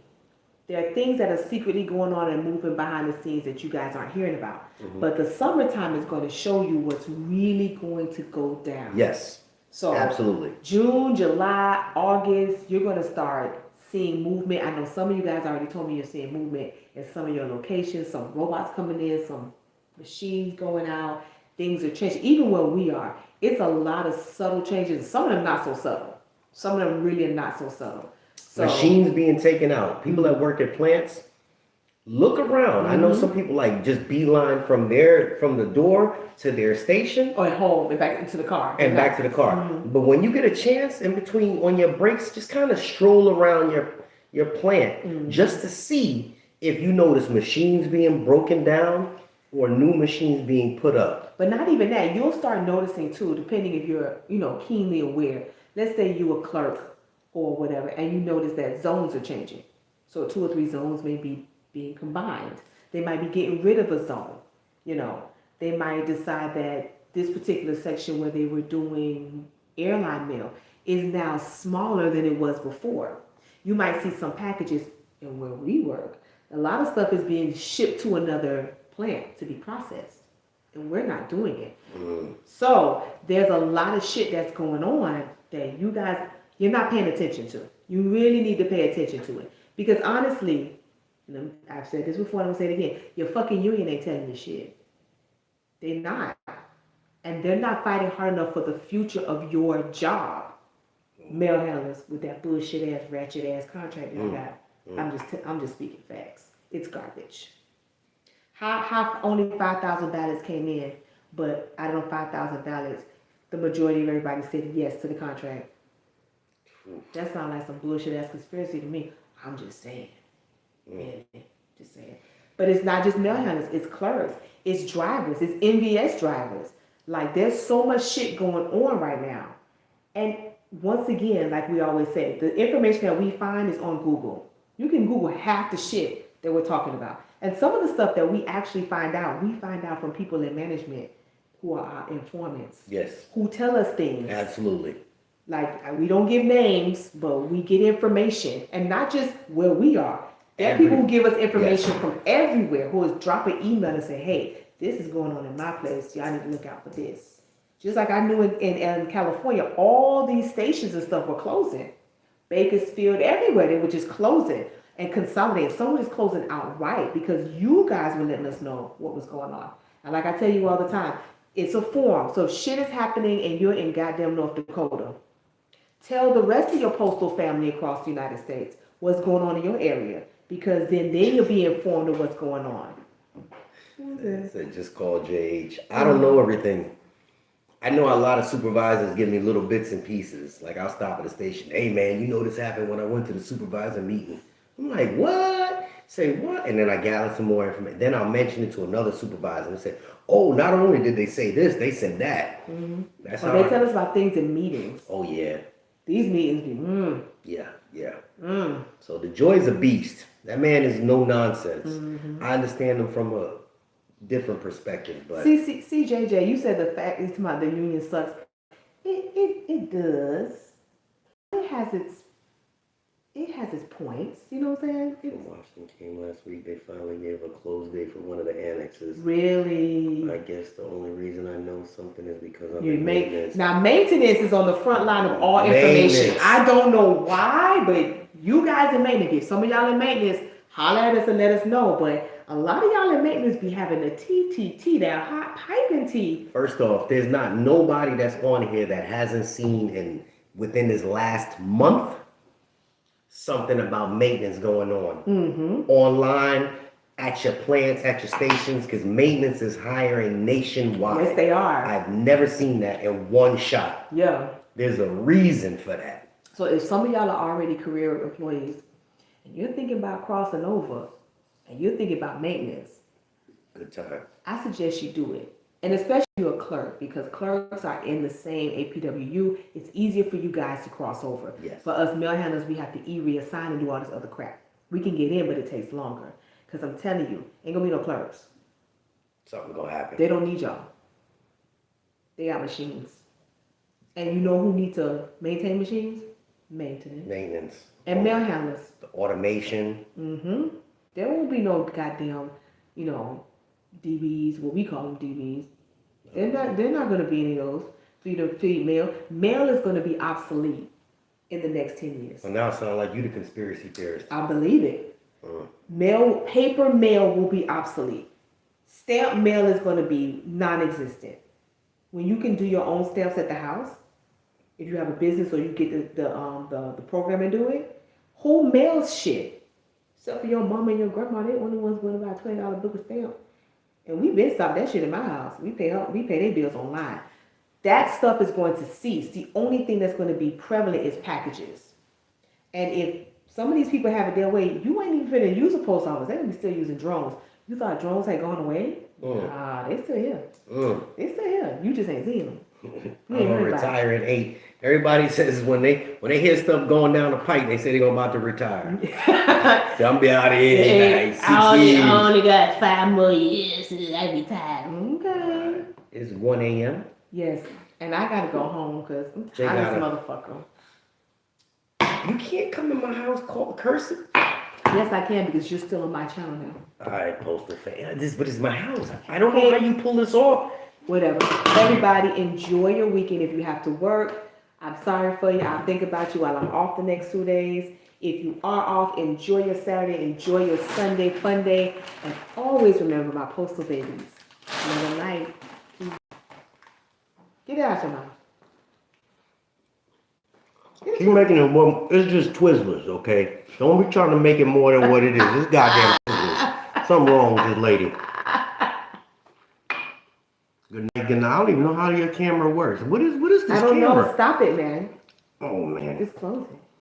There are things that are secretly going on and moving behind the scenes that you guys aren't hearing about. Mm-hmm. But the summertime is going to show you what's really going to go down. Yes. So absolutely. June, July, August, you're going to start seeing movement. I know some of you guys already told me you're seeing movement in some of your locations, some robots coming in, some machines going out, things are changing. Even where we are, it's a lot of subtle changes. Some of them not so subtle. Some of them really are not so subtle. So, machines being taken out. People that work at plants, look around. I know some people like just beeline from the door to their station. Or at home and back into the car. And back to the car. Mm-hmm. But when you get a chance in between on your breaks, just kind of stroll around your plant just to see if you notice machines being broken down or new machines being put up. But not even that. You'll start noticing too, depending if you're, keenly aware. Let's say you're a clerk or whatever, and you notice that zones are changing. So 2 or 3 zones may be being combined. They might be getting rid of a zone. They might decide that this particular section where they were doing airline mail is now smaller than it was before. You might see some packages, and where we work, a lot of stuff is being shipped to another plant to be processed, and we're not doing it. So there's a lot of shit that's going on that you guys, you're not paying attention to. You really need to pay attention to it. Because honestly, I've said this before and I'm going to say it again, your fucking union ain't telling you shit. They're not. And they're not fighting hard enough for the future of your job. Mail handlers with that bullshit ass, ratchet ass contract you got. I'm just speaking facts. It's garbage. How only 5,000 ballots came in, but out of 5,000 ballots, the majority of everybody said yes to the contract. That sounds like some bullshit ass conspiracy to me. I'm just saying. Really, just saying. But it's not just mail handlers, it's clerks, it's drivers, it's MVS drivers. Like there's so much shit going on right now. And once again, like we always say, the information that we find is on Google. You can Google half the shit that we're talking about. And some of the stuff that we actually find out from people in management who are our informants. Yes. Who tell us things. Absolutely. Like, we don't give names, but we get information. And not just where we are. There are people who give us information from everywhere who is dropping email and say, hey, this is going on in my place. Y'all need to look out for this. Just like I knew in California, all these stations and stuff were closing. Bakersfield, everywhere, they were just closing and consolidating. Some was closing outright because you guys were letting us know what was going on. And like I tell you all the time, it's a forum. So if shit is happening and you're in goddamn North Dakota, tell the rest of your postal family across the United States what's going on in your area, because then you'll be informed of what's going on. Said just call JH. I don't know everything. I know a lot of supervisors give me little bits and pieces. Like I'll stop at the station. Hey man, this happened when I went to the supervisor meeting. I'm like, what? Say what? And then I gather some more information. Then I'll mention it to another supervisor and say, oh, not only did they say this, they said that. Mm-hmm. That's Or how they tell us about things in meetings. Oh yeah. These meetings be Yeah. mm. So the Joy's a beast. That man is no nonsense. Mm-hmm. I understand him from a different perspective, but See, JJ, you said the fact is about the union sucks. It does. It has its points. You know what I'm saying? when Washington came last week, they finally gave a close date for one of the annexes. Really? I guess the only reason I know something is because I'm You in maintenance. Now, maintenance is on the front line of all information. I don't know why, but you guys in maintenance, if some of y'all in maintenance, holler at us and let us know. But a lot of y'all in maintenance be having the TTT, that hot piping tea. First off, there's not nobody that's on here that hasn't seen within this last month something about maintenance going on. Mm-hmm. Online, at your plants, at your stations, because maintenance is hiring nationwide. Yes, they are. I've never seen that in one shot. Yeah. There's a reason for that. So if some of y'all are already career employees and you're thinking about crossing over and you're thinking about maintenance, good time. I suggest you do it. And especially if you're a clerk, because clerks are in the same APWU. It's easier for you guys to cross over. Yes. For us mail handlers, we have to reassign and do all this other crap. We can get in, but it takes longer. Because I'm telling you, ain't gonna be no clerks. Something gonna happen. They don't need y'all. They got machines. And you know who need to maintain machines? Maintenance. And mail handlers. The automation. Mm-hmm. There won't be no goddamn, DBs, what we call them DBs. They're not gonna be any of those. Feed mail. Mail is gonna be obsolete in the next 10 years. Well, now it sounds like you the conspiracy theorist. I believe it. Paper mail will be obsolete. Stamp mail is gonna be non-existent. When you can do your own stamps at the house, if you have a business or you get the program and do it, who mails shit? Except for your mom and your grandma, they only ones going to buy $20 book of stamp. And we've been stopped that shit in my house. We pay their bills online. That stuff is going to cease. The only thing that's going to be prevalent is packages. And if some of these people have it their way, you ain't even finna use a post office. They're gonna be still using drones. You thought drones had gone away? Nah, they still here. They still here. You just ain't seeing them. I'm gonna retire at 8. Everybody says when they hear stuff going down the pipe, they say they're about to retire. So I'm be out of here. I only got 5 more years till I retire. Okay. It's 1 a.m. Yes, and I gotta go home because I'm tired of this motherfucker. You can't come in my house cursing. Yes, I can because you're still on my channel now. All right, Postal fan. But it's my house. I don't know how you pull this off. Whatever. Everybody, enjoy your weekend. If you have to work, I'm sorry for you. I'll think about you while I'm off the next 2 days. If you are off, enjoy your Saturday, enjoy your Sunday, fun day, and always remember my postal babies. Another night. Get it out your mouth. Keep making it more. It's just Twizzlers, okay? Don't be trying to make it more than what it is. It's goddamn Twizzlers. Something wrong with this lady. Good night, good night. I don't even know how your camera works. What is this camera? I don't know. Stop it, man. Oh, man. It's closing.